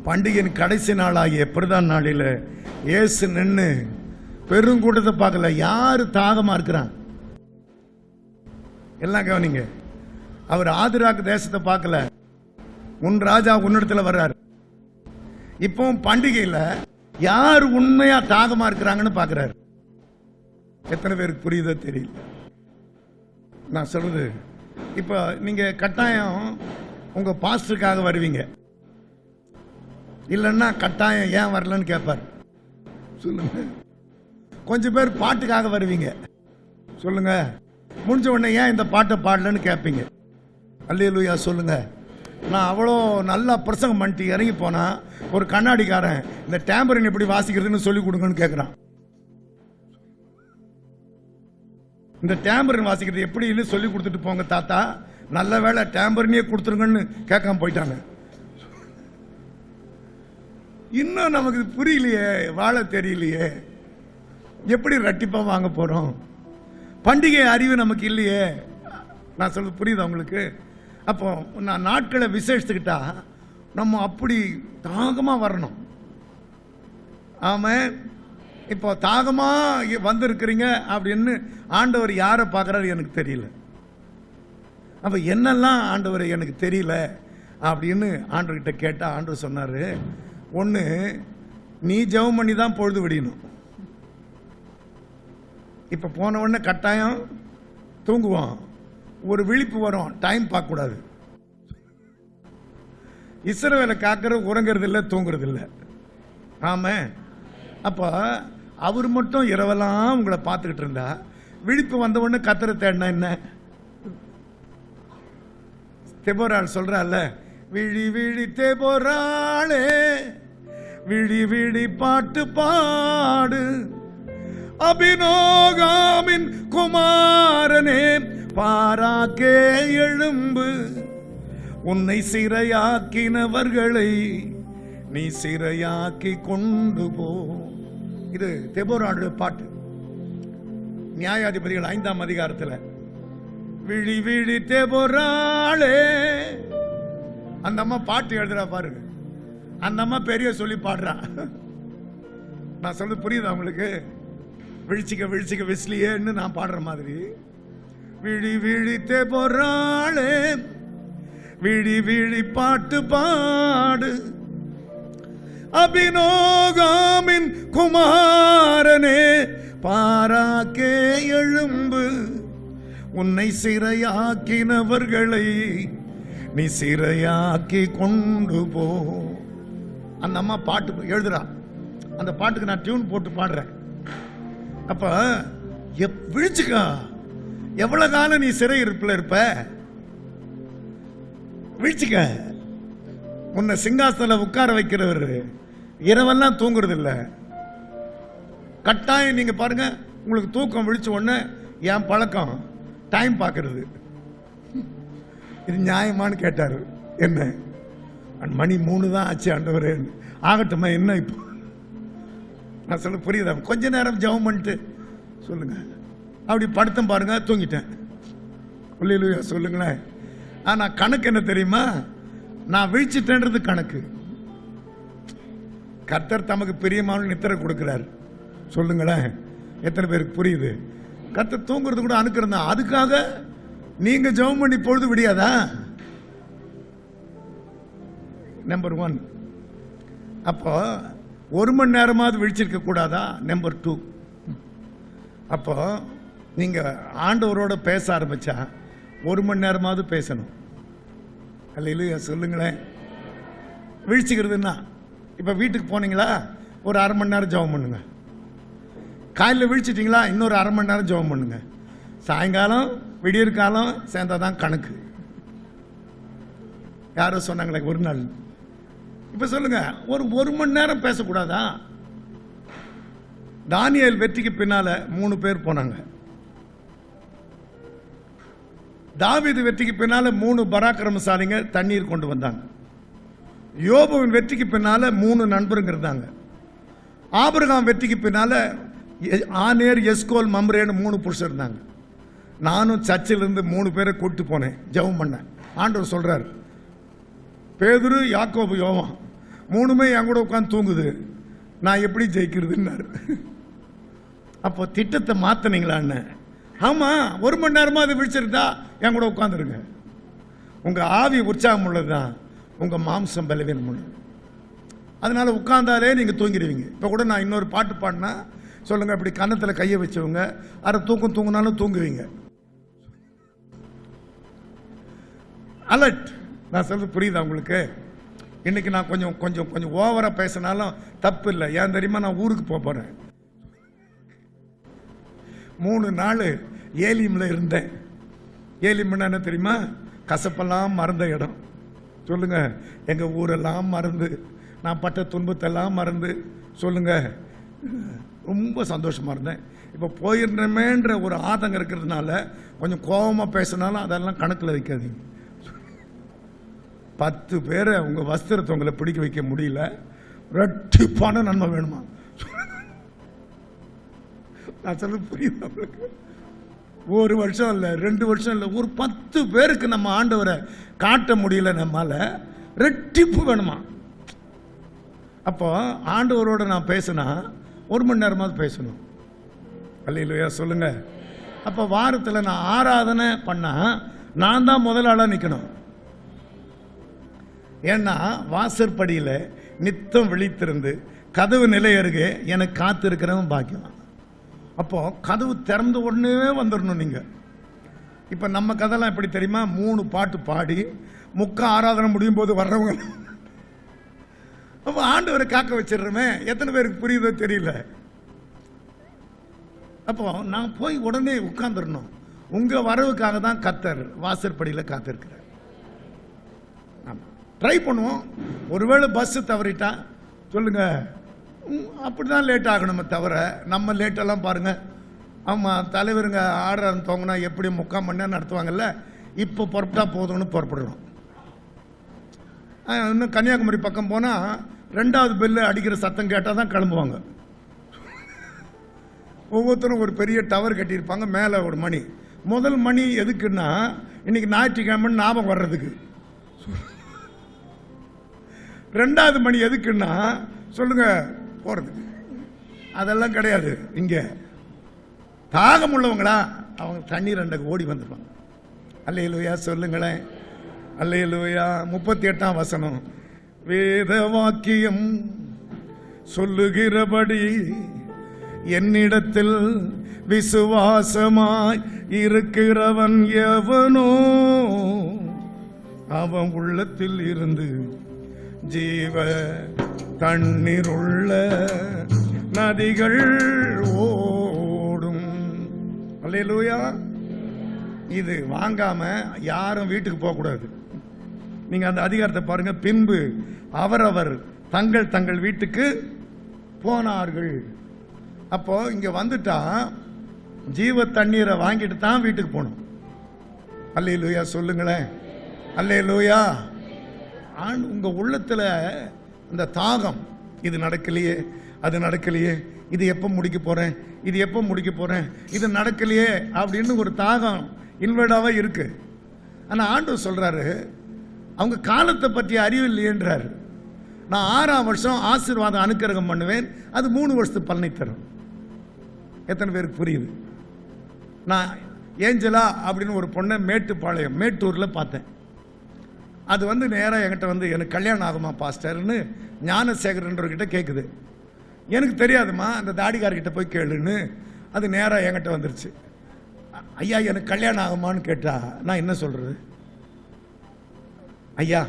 பண்டிகையின் கடைசி நாளாகிய பிரதான நாளில இயேசு நின்று பெருங்கூட்டத்தை பார்க்கல. யாரு தாகமா இருக்கிறான்? எல்லாம் கவனிங்க. அவர் ஆதிராக்கு தேசத்தை பார்க்கல. உன் ராஜா உன்னிடத்துல வர்றாரு. இப்போ பண்டிகையில யார் உண்மையா தாகமா இருக்கிறாங்கன்னு பாக்குறாரு. எத்தனை பேருக்கு புரியுதோ தெரியல. நான் சொல்றது இப்போ நீங்க கட்டாயம் உங்க பாஸ்டருக்காக வருவீங்க, இல்லைன்னா கட்டாயம் ஏன் வரலன்னு கேட்பார். சொல்லுங்க. கொஞ்சம் பேர் பாட்டுக்காக வருவீங்க, சொல்லுங்க. முடிஞ்ச உடனே ஏன் இந்த பாட்டை பாடலன்னு கேட்பீங்க. அல்லேலூயா சொல்லுங்க. நான் அவ்வளோ நல்லா பிரசங்கம் பண்ணிட்டு இறங்கி போனா ஒரு கண்ணாடிக்காரன் இந்த டேம்பரின் எப்படி வாசிக்கிறதுன்னு சொல்லி கொடுங்கன்னு கேட்குறான். இந்த டேம்பரின் வாசிக்கிறது எப்படின்னு சொல்லி கொடுத்துட்டு போங்க தாத்தா, நல்ல வேளை டேம்பரினே கொடுத்துருங்கன்னு கேட்காம போயிட்டாங்க. இன்னும் நமக்கு புரியலையே, வாழ தெரியலையே, எப்படி ரட்டிப்பா வாங்க போறோம்? பண்டிகை அறிவு நமக்கு இல்லையே. நான் சொல்றது புரியுது உங்களுக்கு? அப்போ நான் நாட்களை விசேஷத்துக்கிட்டா நம்ம அப்படி தாகமா வரணும். ஆமா, இப்போ தாகமா வந்திருக்கிறீங்க அப்படின்னு ஆண்டவர் யாரை பார்க்கறாரு எனக்கு தெரியல. அப்ப என்னெல்லாம் ஆண்டவர் எனக்கு தெரியல அப்படின்னு ஆண்டவர்கிட்ட கேட்டா ஆண்டவர் சொன்னாரு, ஒன்று நீ ஜெபம் பண்ணி தான் பொழுது விடியணும். இப்போ போன உடனே கட்டாயம் தூங்குவோம், ஒரு விழிப்பு வரும், டைம் பார்க்கக்கூடாது. இஸ்ரவேலை காக்கிற உறங்கிறது இல்லை, தூங்குறது இல்லை. ஆமா, அப்போ அவர் மட்டும் இரவெல்லாம் உங்களை பார்த்துக்கிட்டு இருந்தா விழிப்பு வந்த உடனே கத்தரை தேடினா என்ன? தெபோராள் சொல்றாள், விழி விழி தெபோராளே விழி விழி பாட்டு பாடு, அபினோகாமின் குமாரனே பாராக்கே எழும்பு, உன்னை சிறையாக்கினவர்களை நீ சிறையாக்கி கொண்டு போ. இது தெபோராளுடைய பாட்டு. நியாயாதிபதிகள் 5ஆம் அதிகாரத்தில் விழி விழி தெபோராளே அந்த அம்மா பாட்டு எழுதுறா பாருங்க. அந்த அம்மா பெரிய சொல்லி பாடுறா. நான் சொல்றது புரியுது உங்களுக்கு? விழிச்சிக்க விழிச்சிக்க விசிலியேன்னு நான் பாடுற மாதிரி விழி விழி தெபோராளே விழி விழி பாட்டு பாடு, அபினோகாமின் குமாரனே பாராக்கே எழும்பு, உன்னை சிறையாக்கினவர்களை நீ சிறையாக்கி கொண்டு போ. அந்த அம்மா பாட்டு எழுதுறா. அந்த பாட்டுக்கு நான் டியூன் போட்டு பாடுறேன். அப்ப விழிச்சுக்க, எவ்வளவு காலம் நீ சிறை இருப்பில் இருப்ப? விழிச்சுக்க. உன்னை சிங்காசனம் உட்கார வைக்கிறவர் இரவெல்லாம் தூங்குறது இல்லை. கட்டாயம் நீங்க பாருங்க, உங்களுக்கு தூக்கம் விழிச்ச உடனே என் பழக்கம் டைம் பார்க்கறது. இது நியாயமானு கேட்டாரு. என்ன மணி 3 தான் ஆச்சு ஆண்டவரே. ஆகட்டுமா, என்ன இப்போ? நான் சொல்ல புரியுதா? கொஞ்ச நேரம் ஜெபம் பண்ணிட்டு சொல்லுங்க. அப்படி படுத்தம் பாருங்க, தூங்கிட்டேன். அல்லேலூயா சொல்லுங்களேன். ஆனா கணக்கு என்ன தெரியுமா? நான் வீழ்ச்சிட்டேன்றது கணக்கு. கர்த்தர் தமக்கு பிரியமான நித்திரை கொடுக்கிறார். சொல்லுங்களேன், எத்தனை பேருக்கு புரியுது? கர்த்தர் தூங்குறது கூட அனுக்கிறதா. அதுக்காக நீங்க ஜெபம் பண்ணி பொழுது விடியாதா? நம்பர் 1. அப்போ 1 மணி நேரமாவது விழிச்சிருக்க கூடாதா? நம்பர் 2. அப்போ நீங்க ஆண்டவரோட பேச ஆரம்பிச்சா 1 மணி நேரமாவது பேசணும். அல்லேலூயா சொல்லுங்களேன். விழிச்சுக்கிறதுன்னா இப்ப வீட்டுக்கு போனீங்களா, ஒரு 1/2 மணி நேரம் ஜெபம் பண்ணுங்க. காலையில் விழிச்சிட்டீங்களா, இன்னொரு 1/2 மணி நேரம் ஜெபம் பண்ணுங்க. சாயங்காலம் விடியற் காலம் சேர்ந்தாதான் கணக்கு. யாரோ சொன்னாங்களே ஒரு நாள். இப்ப சொல்லுங்க, ஒரு மணி நேரம் பேசக்கூடாதா? தானியேல் வெற்றிக்கு பின்னால 3 பேர் போனாங்க. தாவீது வெற்றிக்கு பின்னால 3 பராக்கிரமசாலிங்க தண்ணீர் கொண்டு வந்தாங்க. யோபுவின் வெற்றிக்கு பின்னால 3 நண்பருங்க இருந்தாங்க. ஆபிரகாம் வெற்றிக்கு பின்னால ஆனேர், எஸ்கோல், மம்ரேன்னு 3 புருஷர் இருந்தாங்க. நானும் சர்ச்சிலிருந்து 3 பேரை கூட்டு போனேன், ஜெபம் பண்ணேன். ஆண்டவர் சொல்றாரு, பேதுரு, யாக்கோபு, யோவான் 3மே என் கூட உட்காந்து தூங்குது, நான் எப்படி ஜெயிக்கிறதுன்னாரு. அப்போ திட்டத்தை மாத்தினீங்களான்னு? ஆமா, 1 மணி நேரமா அது விழிச்சிருந்தா என் கூட உட்காந்துருங்க. உங்க ஆவி உற்சாகம் உள்ளதுதான், உங்க மாம்சம் பலவீனம் உள்ளது. அதனால உட்கார்ந்தாலே நீங்க தூங்கிடுவீங்க. இப்ப கூட நான் இன்னொரு பாட்டு பாடினா சொல்லுங்க, அப்படி கன்னத்துல கையை வச்சவங்க அரை தூக்கம் தூங்கினாலும் தூங்குவீங்க. அலர்ட். நான் சொல்றது புரியுதா உங்களுக்கு? இன்னைக்கு நான் கொஞ்சம் கொஞ்சம் கொஞ்சம் ஓவரா பேசினாலும் தப்பு இல்லை. ஏன் தெரியுமா? நான் ஊருக்கு போறேன். 3 நாள் ஏலியம்ல இருந்தேன். ஏலியம்னா என்ன தெரியுமா? கசப்பெல்லாம் மறந்த இடம். சொல்லுங்க, எங்க ஊரெல்லாம் மறந்து, நான் பட்ட துன்பத்தெல்லாம் மறந்து, சொல்லுங்க, ரொம்ப சந்தோஷமா இருந்தேன். இப்போ போயிருந்தமேன்ற ஒரு ஆதங்கம் இருக்கிறதுனால கொஞ்சம் கோபமா பேசினாலும் அதெல்லாம் கணக்கில் வைக்காதீங்க. 10 பேரை உங்க வஸ்திரத்தை உங்களை பிடிக்க வைக்க முடியல, ரெட்டிப்பான நன்மை வேணுமா? நான் சொல்ல புரியுது உங்களுக்கு? 1 வருஷம் இல்லை, 2 வருஷம் இல்லை, ஒரு 10 பேருக்கு நம்ம ஆண்டவரை காட்ட முடியல, நம்மால ரெட்டிப்பு வேணுமா? அப்போ ஆண்டவரோட நான் பேசினா 1 மணி நேரமாவது பேசணும். அல்லேலூயா சொல்லுங்க. அப்போ வாரத்தில் நான் ஆராதனை பண்ணா நான் தான் முதல் ஆளா நிற்கணும். ஏன்னா வாசற்படியில் நித்தம் விழித்திருந்து கதவு நிலை அருகே எனக்கு காத்திருக்கிறவன் பாக்கியம். அப்போ கதவு திறந்த உடனே வந்துடணும் நீங்க. இப்ப நம்ம கதெல்லாம் எப்படி தெரியுமா? 3 பாட்டு பாடி முக்க ஆராதனை முடியும் போது வர்றவங்க. அப்ப ஆண்டவரை காக்க வச்சிடுறோமே. எத்தனை பேருக்கு புரியுதோ தெரியல. அப்போ நான் போய் உடனே உட்கார்ந்துடணும். உங்க வரவுக்காக தான் கர்த்தர் வாசற்படியில் காத்திருக்கிறார். ட்ரை பண்ணுவோம். ஒருவேளை பஸ் தவறிட்டா சொல்லுங்க, அப்படிதான் லேட் ஆகணுமே தவிர நம்ம லேட்டெல்லாம் பாருங்க. ஆமாம், தலைவருங்க ஆர்டர் தோங்கினா எப்படி 3/4 மணி நேரம் நடத்துவாங்கல்ல, இப்போ புறப்பட்டா போதும்னு புறப்படுறோம். இன்னும் கன்னியாகுமரி பக்கம் போனால் 2வது பெல்லு அடிக்கிற சத்தம் கேட்டால் தான் கிளம்புவாங்க. ஒவ்வொருத்தரும் ஒரு பெரிய டவர் கட்டியிருப்பாங்க, மேலே ஒரு மணி. முதல் மணி எதுக்குன்னா இன்னைக்கு ஞாயிற்றுக்கிழமை ஞாபகம் வர்றதுக்கு. 2வது மணி எதுக்குன்னா சொல்லுங்க போறதுக்கு. அதெல்லாம் கிடையாது. இங்க தாகம் உள்ளவங்களா அவங்க தண்ணீர் அண்டக்கு ஓடி வந்துருவாங்க. அல்லேலூயா சொல்லுங்களேன். அல்லேலூயா. 38ஆம் வசனம், வேத வாக்கியம் சொல்லுகிறபடி என்னிடத்தில் விசுவாசமாய் இருக்கிறவன் எவனோ அவன் உள்ளத்தில் இருந்து ஜீவ தண்ணீர் உள்ள நதிகள் ஓடும். அல்லேலூயா. இது வாங்காம யாரும் வீட்டுக்கு போக கூடாது. நீங்க அந்த அதிகாரத்தை பாருங்க. பின்பு அவரவர் தங்கள் தங்கள் வீட்டுக்கு போனார்கள். அப்போ இங்க வந்துட்டா ஜீவ தண்ணீரை வாங்கிட்டு தான் வீட்டுக்கு போகணும். அல்லேலூயா சொல்லுங்களேன். அல்லேலூயா. உங்க உள்ளத்துல அந்த தாகம், இது நடக்கலையே, அது நடக்கலையே, இது எப்ப முடிக்க போறேன், இது எப்ப முடிக்க போறேன், இது நடக்கலையே அப்படின்னு ஒரு தாகம் இன்வெர்டாவே இருக்கு. ஆனா ஆண்டவர் சொல்றாரு, அவங்க காலத்தை பற்றி அறிவு இல்லையன்றாரு. நான் 6ஆம் வருஷம் ஆசீர்வாதம் அனுக்கிரகம் பண்ணுவேன், அது 3 வருஷத்துக்கு பலனை தரும். எத்தனை பேருக்கு புரியுது? நான் ஏஞ்சலா அப்படின்னு ஒரு பொண்ணை மேட்டுப்பாளையம் மேட்டூர்ல பார்த்தேன். அது வந்து நேராக என்கிட்ட வந்து எனக்கு கல்யாணம் ஆகுமா பாஸ்டர்னு ஞானசேகரன்றவர்கிட்ட கேட்குது. எனக்கு தெரியாதுமா, அந்த தாடிகார்கிட்ட போய் கேளுன்னு அது நேராக என்கிட்ட வந்துருச்சு. ஐயா எனக்கு கல்யாணம் ஆகுமான்னு கேட்டா நான் என்ன சொல்றது? ஐயா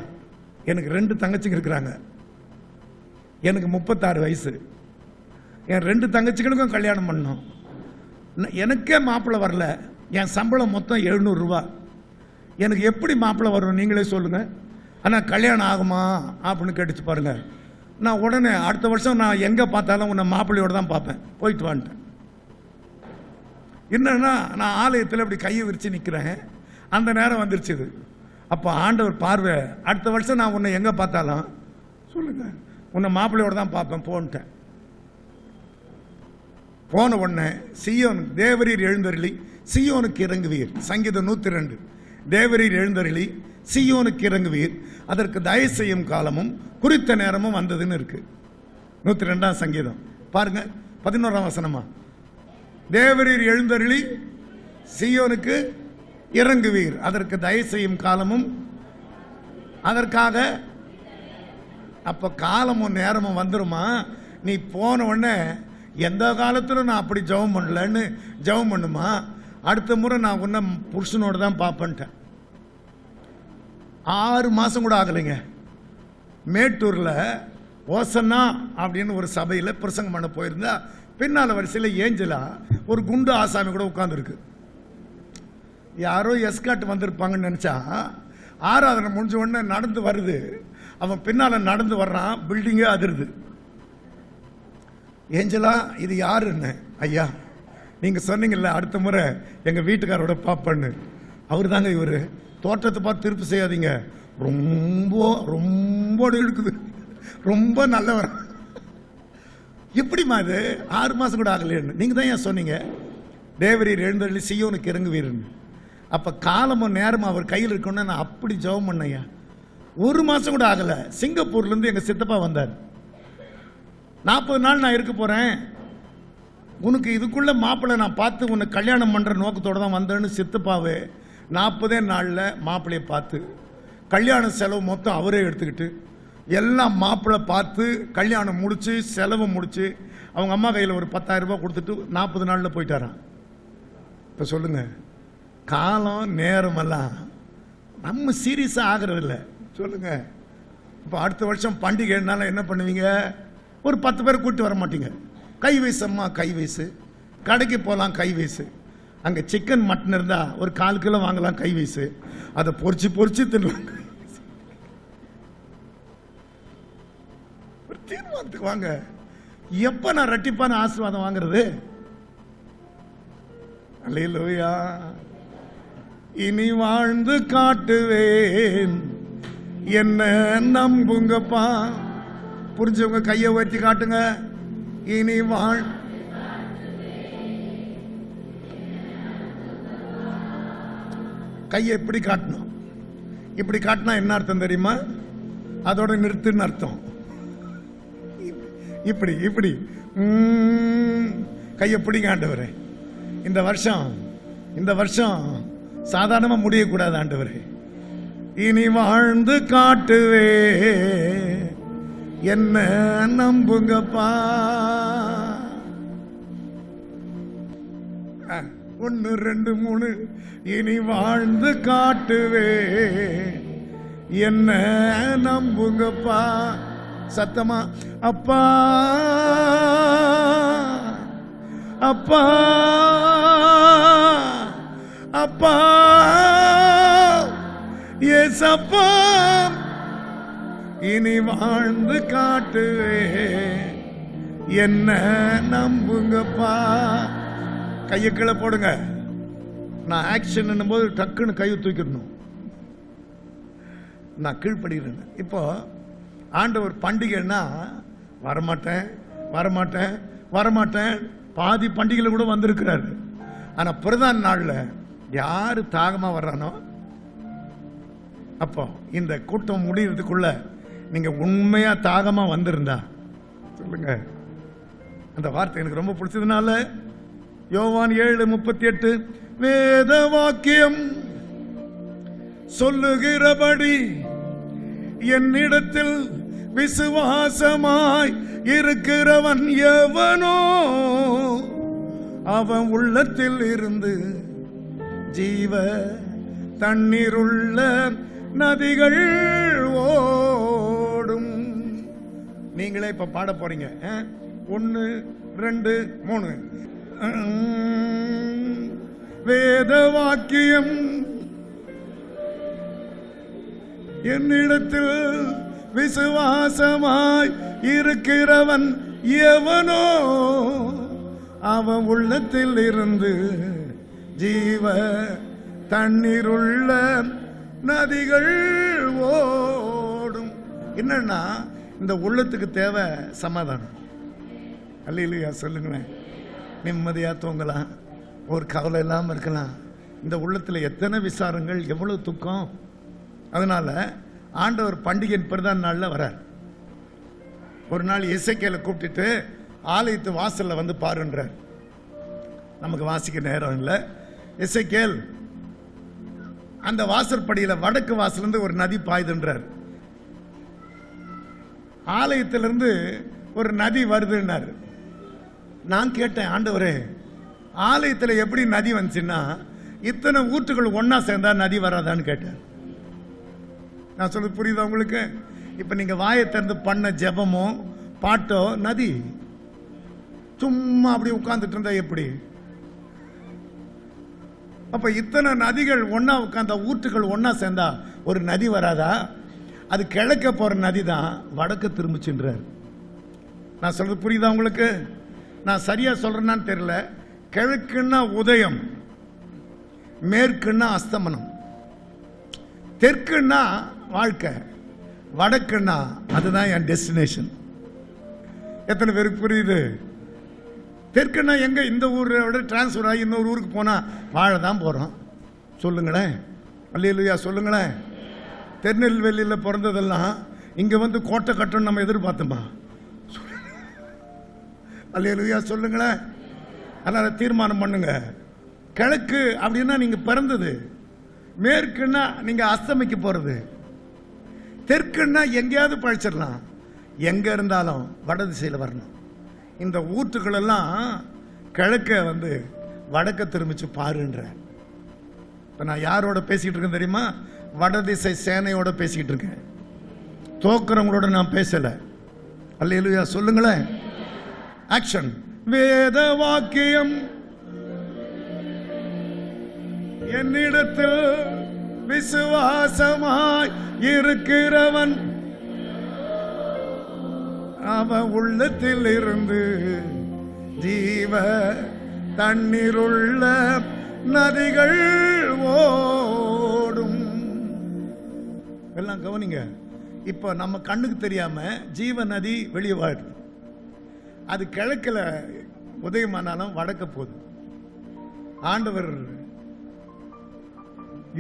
எனக்கு 2 தங்கச்சிங்க இருக்கிறாங்க, எனக்கு 36 வயசு, என் 2 தங்கச்சிகளுக்கும் கல்யாணம் பண்ணோம், எனக்கே மாப்பிள்ளை வரல, என் சம்பளம் மொத்தம் 700 ரூபா, எனக்கு எப்படி மாப்பிள்ளை வரும் நீங்களே சொல்லுங்க. ஆனால் கல்யாணம் ஆகுமா அப்படின்னு கேட்டுச்சு பாருங்க. நான் உடனே அடுத்த வருஷம் நான் எங்கே பார்த்தாலும் உன்னை மாப்பிள்ளையோடு தான் பார்ப்பேன், போயிட்டு வான்ட்டேன். என்னன்னா நான் ஆலயத்தில் இப்படி கையை விரிச்சு நிற்கிறேன், அந்த நேரம் வந்துருச்சு. அப்போ ஆண்டவர் பார்வை, அடுத்த வருஷம் நான் உன்னை எங்கே பார்த்தாலும் சொல்லுங்க உன்னை மாப்பிள்ளையோடு தான் பார்ப்பேன் போன்ட்டேன். போன உடனே சியோன் தேவரீர் எழுந்தருளி சியோனுக்கு இறங்குவீர். சங்கீதம் 102. தேவரீர் எழுந்தருளி சியோனுக்கு இறங்குவீர், அதற்கு தயவு செய்யும் காலமும் குறித்த நேரமும் வந்ததுன்னு இருக்கு. 102ஆம் சங்கீதம் பாருங்க, 11ஆம் வசனமா, தேவரீர் எழுந்தருளி சியோனுக்கு இறங்குவீர், அதற்கு தயவு செய்யும் காலமும், அதற்காக. அப்ப காலமும் நேரமும் வந்துருமா? நீ போன உடனே எந்த காலத்திலும் நான் அப்படி ஜெபம் பண்ணலன்னு ஜெபம் பண்ணுமா? அடுத்த முறை நான் உன்ன புருஷனோட தான் பார்ப்பேன்ட்டேன். 6 மாசம் கூட ஆகலைங்க. மேட்டூர்ல ஓசன்னா அப்படின்னு ஒரு சபையில் பிரசங்கம் பண்ண போயிருந்தா பின்னால வரிசையில் ஏஞ்சலா ஒரு குண்டு ஆசாமி கூட உட்கார்ந்துருக்கு. யாரோ எஸ்காட் வந்திருப்பாங்கன்னு நினைச்சா ஆராதனை முடிஞ்ச உடனே நடந்து வருது. அவன் பின்னால நடந்து வர்றான், பில்டிங்கே அதிருது. ஏஞ்சலா இது யாருன்னு, ஐயா நீங்க சொன்னீங்கல்ல அடுத்த முறை எங்க வீட்டுக்காரோட பாப்பன்னு, அவரு தாங்க இவரு. தோற்றத்தை பார்த்து திருப்பி செய்யாதீங்க, ரொம்ப ரொம்ப இருக்குது, ரொம்ப நல்லவர். எப்படிமா இது 6 மாசம் கூட ஆகலைன்னு? நீங்க தான் ஏன் சொன்னீங்க தேவரீர் எழுந்தருளி சீயோனுக்கு இறங்குவீர்னு. அப்ப காலமும் நேரமும் அவர் கையில் இருக்கணும்னு நான் அப்படி ஜெபம் பண்ணையா. 1 மாசம் கூட ஆகல. சிங்கப்பூர்ல இருந்து எங்க சித்தப்பா வந்தார். 40 நாள் நான் இருக்க போறேன், உனக்கு இதுக்குள்ள மாப்பிள்ளை நான் பார்த்து உன்னை கல்யாணம் பண்ற நோக்கத்தோட தான் வந்தேன்னு சித்தப்பாவே 40 நாள்ல மாப்பிள்ளையை பார்த்து கல்யாண செலவு மொத்தம் அவரே எடுத்துக்கிட்டு எல்லாம் மாப்பிள்ளை பார்த்து கல்யாணம் முடிச்சு செலவு முடிச்சு அவங்க அம்மா கையில் ஒரு 10,000 ரூபாய் கொடுத்துட்டு 40 நாள்ல போயிட்டாராம். இப்ப சொல்லுங்க, காலம் நேரமெல்லாம் நம்ம சீரியஸா ஆகிறது இல்லை. சொல்லுங்க, இப்போ அடுத்த வருஷம் பண்டிகைனால என்ன பண்ணுவீங்க? ஒரு 10 பேர் கூட்டி வர மாட்டீங்க. கை வயசம்மா கை வயசு, கடைக்கு போகலாம் கை வயசு, அங்கே சிக்கன் மட்டன் இருந்தா ஒரு 4 கிலோ வாங்கலாம் கை வயசு, அதை பொறிச்சு பொறிச்சு தின்னுவாங்க. ஒரு தீர்மானத்துக்கு வாங்க, எப்ப நான் ரெட்டிப்பான ஆசீர்வாதம் வாங்குறது? அல்லேலூயா. இனி வாழ்ந்து காட்டுவேன், என்ன நம்புங்கப்பா. புரிஞ்சவங்க கையை உயர்த்தி காட்டுங்க. இனி கையை எப்படி காட்டணும்? இப்படி காட்டினா என்ன அர்த்தம் தெரியுமா? அதோட நிறுத்துன்னு அர்த்தம். இப்படி இப்படி கையை பிடிங்க ஆண்டவரே. இந்த வருஷம் சாதாரணமா முடியக்கூடாது ஆண்டவரே. இனி வாழ்ந்து காட்டுவே, என்ன நம்புங்கப்பா. 1 2 3 இனி வாழ்ந்து காட்டுவே, என்ன நம்புங்கப்பா. சத்தமா அப்பா அப்பா அப்பா ஏசப்பா, இனி வாழ்ந்து காட்டுவே, என்ன நம்புங்கப்பா. கையை கீழே போடுங்க. நான் ஆக்ஷன் போது டக்குன்னு கையை தூக்கிடணும். நான் கீழ்படுகிறேன். இப்போ ஆண்டவர் பண்டிகைன்னா வரமாட்டேன் வரமாட்டேன் வரமாட்டேன், பாதி பண்டிகையில கூட வந்திருக்கிறாரு. ஆனா பிரதான நாள்ல யாரு தாகமா வர்றானோ, அப்போ இந்த கூட்டம் முடியறதுக்குள்ள நீங்க உண்மையா தாகமா வந்திருந்தா சொல்லுங்க. அந்த வார்த்தை எனக்கு ரொம்ப பிடிச்சதுனால யோவான் 7:38 வேத வாக்கியம் சொல்லுகிறபடி என்னிடத்தில் விசுவாசமாய் இருக்கிறவன் எவனோ அவன் உள்ளத்தில் இருந்து ஜீவ தண்ணீருள்ள நதிகள் ஓடும். நீங்களே இப்ப பாட போறீங்க. 1 2 3 வேத வாக்கியம் என்னிடத்தில் விசுவாசமாய் இருக்கிறவன் எவனோ அவன் உள்ளத்தில் இருந்து ஜீவ தண்ணீருள்ள நதிகள் ஓடும். என்னன்னா இந்த உள்ளத்துக்கு தேவை சமாதானம். அல்லேலூயா சொல்லுங்களேன். நிம்மதியா தூங்கலாம், ஒரு கவலை இல்லாம இருக்கலாம். இந்த உள்ளத்துல எத்தனை விசாரங்கள், எவ்வளவு துக்கம். அதனால ஆண்டவர் பண்டிகையின் பிரதான நாள்ல வரார். ஒரு நாள் எசேக்கியேலை கூப்பிட்டுட்டு ஆலயத்து வாசல்ல வந்து பாருன்றார். நமக்கு வாசிக்க நேரம் இல்லை. எசேக்கியேல் அந்த வாசற்படியில வடக்கு வாசல் இருந்து ஒரு நதி பாயுதுன்றார். ஆலயத்திலிருந்து ஒரு நதி வருதுன்னாரு. நான் கேட்டேன், ஆண்டவரே ஆலயத்தில் எப்படி நதி வந்துச்சுன்னா இத்தனை ஊற்றுகள் ஒன்னா சேர்ந்தா நதி வராதான்னு கேட்டேன். நான் சொல்றது புரியுதா உங்களுக்கு? இப்ப நீங்க வாயை திறந்து பண்ண ஜெபமோ பாட்டோ நதி. சும்மா அப்படி உட்கார்ந்துட்டு இருந்தா எப்படி? அப்ப இத்தனை நதிகள் ஒன்னா உட்கார்ந்தா, ஊற்றுகள் ஒன்னா சேர்ந்தா ஒரு நதி வராதா? அது கிழக்க போற நதி தான் வடக்கு திரும்பிச்சுன்றார். நான் சொல்றது புரியுதா உங்களுக்கு? நான் சரியா சொல்றேன்னு தெரியல. கிழக்குன்னா உதயம், மேற்குன்னா அஸ்தமனம், தெற்குன்னா வாழ்க்கை, வடக்குன்னா அதுதான் என் டெஸ்டினேஷன். எத்தனை பேருக்கு புரியுது? தெற்குன்னா எங்க? இந்த ஊரை விட டிரான்ஸ்ஃபர் ஆகி இன்னொரு ஊருக்கு போனா வாழ தான் போறோம். சொல்லுங்களேன், அல்லேலூயா சொல்லுங்களேன். திருநெல்வேலியில் பிறந்ததெல்லாம் இங்க வந்து கோட்டை கட்டணும் நம்ம எதிர்பார்த்தோமா? அல்லேலூயா சொல்லுங்களேன். அதனால தீர்மானம் பண்ணுங்க. கிழக்கு அப்படின்னா நீங்க பிறந்தது, மேற்குன்னா நீங்க அஸ்தமிக்க போறது, தெற்குன்னா எங்கேயாவது பழிச்சிடலாம். எங்க இருந்தாலும் வட திசையில் வரணும். இந்த ஊற்றுகள் எல்லாம் கிழக்க வந்து வடக்க திரும்பிச்சு பாருன்ற. இப்ப நான் யாரோட பேசிக்கிட்டு இருக்கேன் தெரியுமா? வடதிசை சேனையோட பேசிக்கிட்டு இருக்கேன். தோக்குறவங்களோட நான் பேசல. அல்லேலூயா சொல்லுங்களேன். ஆக்ஷன். வேத வாக்கியம் என்னிடத்தில் விசுவாசமாய் இருக்கிறவன் அவன் உள்ளத்தில் இருந்து ஜீவ தண்ணீருள்ள நதிகள் ஓடும். எல்லாம் கவனிங்க. இப்ப நம்ம கண்ணுக்கு தெரியாம ஜீவ நதி வெளியே வாடுது. அது கிழக்குல உதயமானாலும் வடக்க போகுது. ஆண்டவர்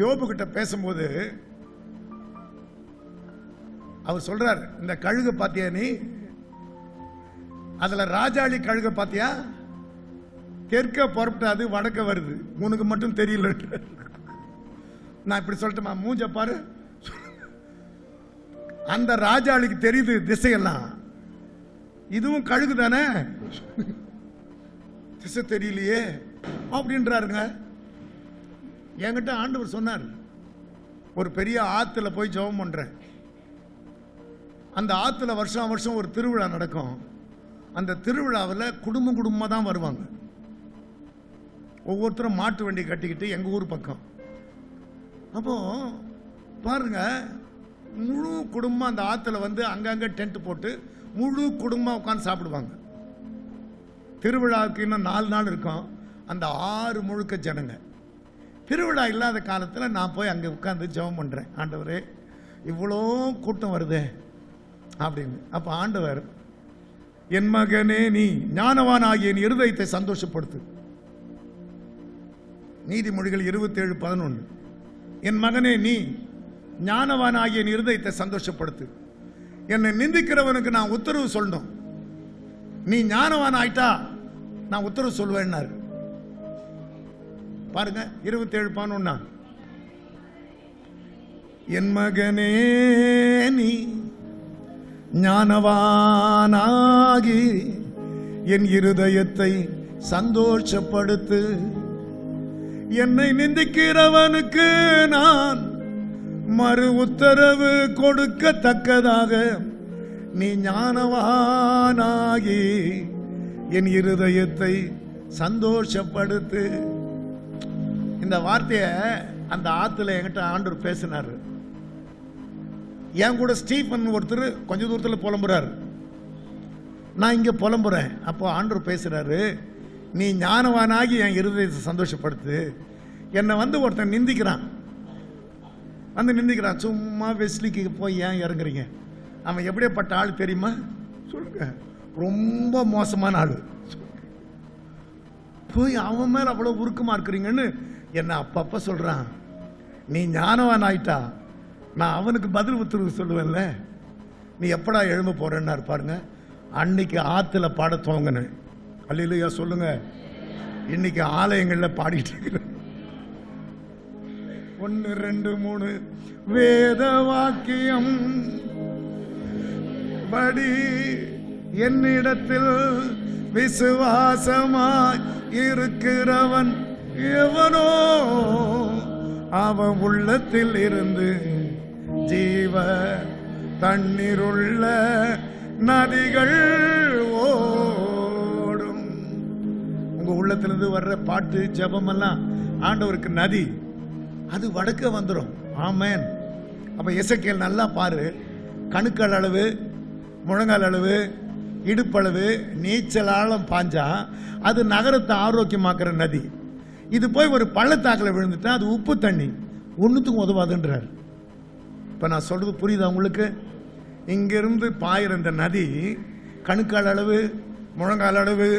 யோபு கிட்ட பேசும்போது அவர் சொல்றார், இந்த கழுக பாத்தியா நீ? அதுல ராஜாளி கழுக பாத்தியா? தெற்க புறப்பட்டாது வடக்க வருது, உனக்கு மட்டும் தெரியல. நான் இப்படி சொல்லட்டுமா? மூஞ்ச பாரு. அந்த ராஜாளிக்கு தெரியுது திசையெல்லாம். இதுவும் கழுகு தானே, திசை தெரியலையே அப்படின்றாருங்க. என்கிட்ட ஆண்டவர் சொன்னார், ஒரு பெரிய ஆத்துல போய் ஜெபம் பண்றேன். அந்த ஆத்துல வருஷம் வருஷம் ஒரு திருவிழா நடக்கும். அந்த திருவிழாவில் குடும்பம் குடும்பமாக தான் வருவாங்க. ஒவ்வொருத்தரும் மாட்டு வண்டி கட்டிக்கிட்டு எங்க ஊர் பக்கம். அப்போ பாருங்க, முழு குடும்பம் அந்த ஆத்துல வந்து அங்கங்க டென்ட் போட்டு முழு குடும்பம் உட்காந்து சாப்பிடுவாங்க. திருவிழாவுக்கு இன்னும் 4 நாள் இருக்கும். அந்த 6 முழுக்க ஜனங்க. திருவிழா இல்லாத காலத்தில் நான் போய் அங்கே உட்காந்து ஜெபம் பண்றேன். ஆண்டவரே, இவ்வளோ கூட்டம் வருதே அப்படின்னு. அப்ப ஆண்டவர், என் மகனே நீ ஞானவானாகிய என் இருதயத்தை சந்தோஷப்படுத்து. நீதிமொழிகள் 27:11. என் மகனே நீ ஞானவானாகிய என் இருதயத்தை சந்தோஷப்படுத்து. என்னை நிந்திக்கிறவனுக்கு நான் உத்தரவு சொல்லணும். நீ ஞானவான் ஆயிட்டா நான் உத்தரவு சொல்வேன்னாரு. பாருங்க 27:11. என் மகனே நீ ஞானவானாகி என் இருதயத்தை சந்தோஷப்படுத்து. என்னை நிந்திக்கிறவனுக்கு நான் மறு உத்தரவு கொடுக்கத்தக்கதாக நீ ஞானவானாகி என் இருதயத்தை சந்தோஷப்படுத்து. இந்த வார்த்தையை அந்த ஆத்துல என்கிட்ட ஆண்டவர் பேசினாரு. என் கூட ஸ்டீஃபன் ஒருத்தர் கொஞ்ச தூரத்தில் புலம்புறாரு, நான் இங்க புலம்புறேன். அப்போ ஆண்டவர் பேசுறாரு, நீ ஞானவானாகி என் இருதயத்தை சந்தோஷப்படுத்து. என்னை வந்து ஒருத்தன் நிந்திக்கிறான், சும்மா வெஸ்லிக்கு போய் ஏன் இறங்குறீங்க? அவன் எப்படிப்பட்ட ஆள் தெரியுமா? சொல்லுங்க, ரொம்ப மோசமான ஆளு. போய் அவன் மேல அவ்வளவு உருக்கமா இருக்கிறீங்கன்னு என்ன அப்பப்ப சொல்றான். நீ ஞானவான் ஆயிட்டா நான் அவனுக்கு பதில் உத்தரவு சொல்லுவேன்ல. நீ எப்படா எழும்ப போறேன்னா பாருங்க. அன்னைக்கு ஆத்துல பாட துவங்கினேன். அல்லேலூயா சொல்லுங்க. இன்னைக்கு ஆலயங்கள்ல பாடிட்டு இருக்கிறேன். 1 2 3 வேத வாக்கியம் படி என்னிடத்தில் விசுவாசமாய் இருக்கிறவன் எவனோ அவன் உள்ளத்தில் இருந்து ஜீவ தண்ணீருள்ள நதிகள் ஓடும். உங்க உள்ளத்திலிருந்து வர்ற பாட்டு ஜெபம் எல்லாம் ஆண்டவருக்கு நதி, அது வடக்க வந்துடும். ஆமென். அப்ப எசேக்கியேல் நல்லா பாரு, கணுக்கால் அளவு, முழங்கால் அளவு, இடுப்பளவு, நீச்சல் ஆழம் பாஞ்சா அது நகரத்தை ஆரோக்கியமாக்குற நதி. இது போய் ஒரு பள்ளத்தாக்கில் விழுந்துட்டா அது உப்பு தண்ணி, ஒன்றுத்துக்கும் உதவாதுன்றார். இப்போ நான் சொல்றது புரியுதா உங்களுக்கு? இங்கிருந்து பாயிற இந்த நதி கணுக்கால் அளவு, முழங்கால் அளவு,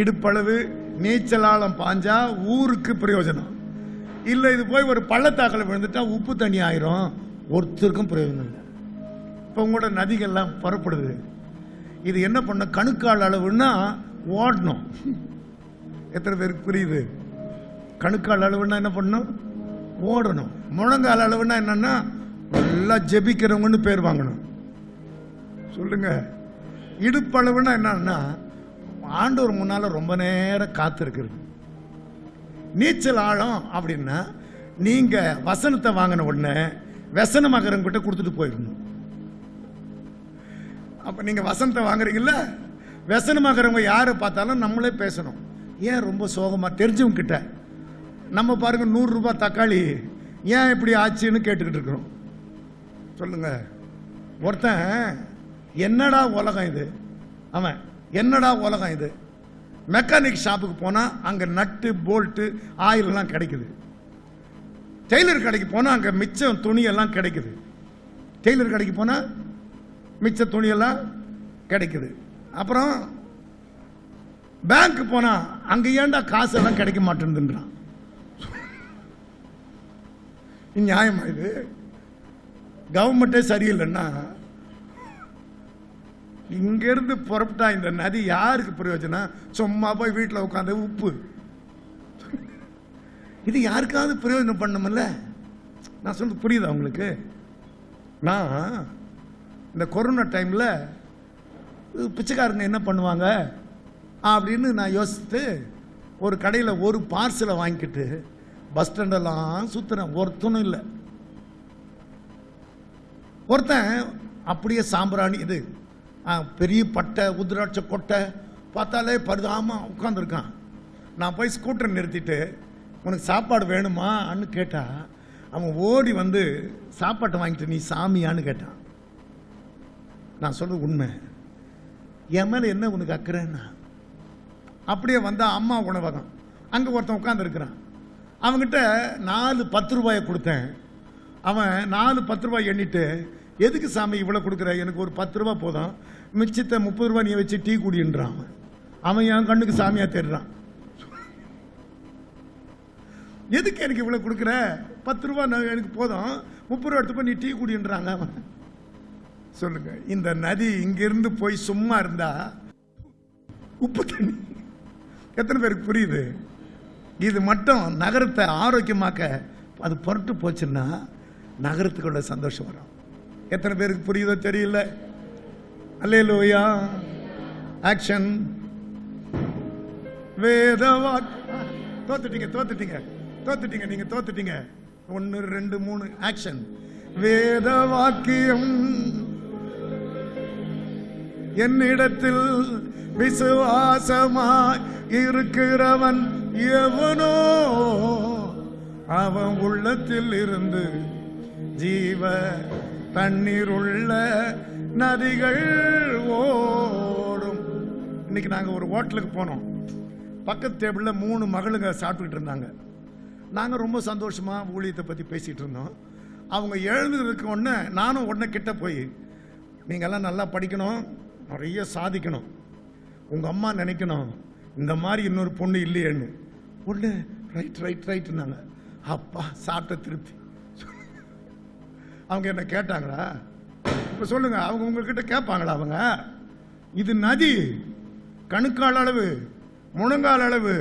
இடுப்பளவு, நீச்சல் ஆழம் பாஞ்சா ஊருக்கு பிரயோஜனம் இல்லை. இது போய் ஒரு பள்ளத்தாக்கில் விழுந்துட்டா உப்பு தண்ணி ஆயிரும், ஒருத்தருக்கும் பிரயோஜனம் இல்லை. இப்போ உங்களோட நதிகள்லாம் புறப்படுது. இது என்ன பண்ண? கணுக்கால் அளவுன்னா ஓடணும். எத்தனை பேருக்கு புரியுது? கணுக்கால் அளவுன்னா என்ன பண்ணணும்? ஓடணும். முழங்கால் அளவுன்னா என்னன்னா நல்லா ஜெபிக்கிறவங்கன்னு பேர் வாங்கணும். சொல்லுங்க. இடுப்பளவுன்னா என்னன்னா ஆண்டவர் முன்னால ரொம்ப நேரம் காத்திருக்கிறது. நீச்சல் ஆழம் அப்படின்னா நீங்க வசனத்தை வாங்கின உடனே வசனமாகறவங்கிட்ட கொடுத்துட்டு போயிடணும். அப்ப நீங்க வசனத்தை வாங்குறீங்கல்ல, வசனமாகறவங்க யாரை பார்த்தாலும் நம்மளே பேசணும். ஏன் ரொம்ப சோகமா தெரிஞ்சவங்க கிட்ட நம்ம பாருங்க 100 ரூபாய் தக்காளி ஏன் இப்படி ஆச்சுன்னு கேட்டுக்கிட்டு இருக்கிறோம். சொல்லுங்க. ஒருத்தன் என்னடா உலகம் இது, அவன் என்னடா உலகம் இது, மெக்கானிக் ஷாப்புக்கு போனா அங்க நட்டு போல்ட்டு ஆயில் எல்லாம் கிடைக்குது. டெய்லர் கடைக்கு போனா அங்க மிச்சம் துணியெல்லாம் கிடைக்குது. டெய்லர் கடைக்கு போனா மிச்ச துணியெல்லாம் கிடைக்குது. அப்புறம் பேங்க் போனா அங்க ஏன்டா காசு எல்லாம் கிடைக்க மாட்டேங்குதுன்றான். நியாயமா இது? கவர்மெண்டே சரியில்லைன்னா இங்க இருந்து புறப்பட்டா இந்த நதி யாருக்கு பிரயோஜனம்? சும்மா போய் வீட்டில் உட்காந்து உப்பு, இது யாருக்காவது பிரயோஜனம் பண்ணணும்ல? நான் சொல்றது புரியுதா உங்களுக்கு? நான் இந்த கொரோனா டைம்ல பிச்சைக்காரங்க என்ன பண்ணுவாங்க அப்படின்னு நான் யோசித்து ஒரு கடையில் ஒரு பார்சலை வாங்கிக்கிட்டு பஸ் ஸ்டாண்டெல்லாம் சுத்துறேன். ஒருத்தனும் இல்லை. ஒருத்தன் அப்படியே சாம்பிராணி இது பெரிய பட்டை உதிராட்ச கொட்டை பார்த்தாலே பரிதாம உட்காந்துருக்கான். நான் போய் ஸ்கூட்டரை நிறுத்திட்டு உனக்கு சாப்பாடு வேணுமான்னு கேட்டா அவன் ஓடி வந்து சாப்பாட்டை வாங்கிட்டு நீ சாமியான்னு கேட்டான். நான் சொல்றது உண்மை. என் மேல என்ன உனக்கு அக்கறைன்னா? அப்படியே வந்தா அம்மா உணவகம், அங்க ஒருத்தன் உட்கார்ந்து இருக்கிறான். அவன்கிட்ட 4 10 ரூபாயை கொடுத்தேன். அவன் 4 10 ரூபாய் எண்ணிட்டு, எதுக்கு சாமி இவ்வளவு கொடுக்குற, எனக்கு ஒரு 10 ரூபாய் போதும், மிச்சத்தை 30 ரூபாய் நீ வச்சு டீ குடின்றான். அவன் என் கண்ணுக்கு சாமியா தேடுறான். எதுக்கு எனக்கு இவ்வளவு கொடுக்குற, 10 ரூபாய் எனக்கு போதும், 30 ரூபாய் எடுத்து போய் நீ டீ குடின்றாங்க அவன். சொல்லுங்க. இந்த நதி இங்கிருந்து போய் சும்மா இருந்தா உப்பு தண்ணி. எத்தனை பேருக்கு புரியுது? இது மட்டும் நகரத்தை ஆரோக்கியமாக்க அது புரட்டு போச்சுன்னா நகரத்துக்குள்ள சந்தோஷம் வரும். எத்தனை பேருக்கு புரியுதோ தெரியல. அல்லேலூயா. ஆக்ஷன். வேதவாக். தோத்துட்டீங்க தோத்துட்டீங்க தோத்துட்டீங்க, நீங்க தோத்துட்டீங்க. 1 2 3 ஆக்ஷன். வேத வாக்கியம் என்னிடத்தில் விசுவாசமாய் இருக்கிறவன் எவனோ அவன் உள்ளத்தில் இருந்து ஜீவ தண்ணீர் உள்ள நதிகள் ஓடும். இன்னைக்கு நாங்க ஒரு ஹோட்டலுக்கு போனோம். பக்கத்து டேபிள்ல 3 மகளுங்க சாப்பிட்டுக்கிட்டு இருந்தாங்க. நாங்க ரொம்ப சந்தோஷமா ஊழியத்தை பத்தி பேசிட்டு இருந்தோம். அவங்க எழுந்ததுக்கு உடனே நானும் உடனே கிட்ட போய், நீங்கெல்லாம் நல்லா படிக்கணும், நிறைய சாதிக்கணும், உங்க அம்மா நினைக்கணும் இந்த மாதிரி இன்னொரு பொண்ணு இல்லையேன்னு. உடனே ரைட் ரைட் ரைட்னாங்க. அப்பா சாப்பிட்ட திருப்தி. அவங்க என்ன கேட்டாங்களா? இப்ப சொல்லுங்க, அவங்க உங்ககிட்ட கேட்பாங்களா? அவங்க இது நதி, கணுக்கால் அளவு, முழங்கால் அளவு,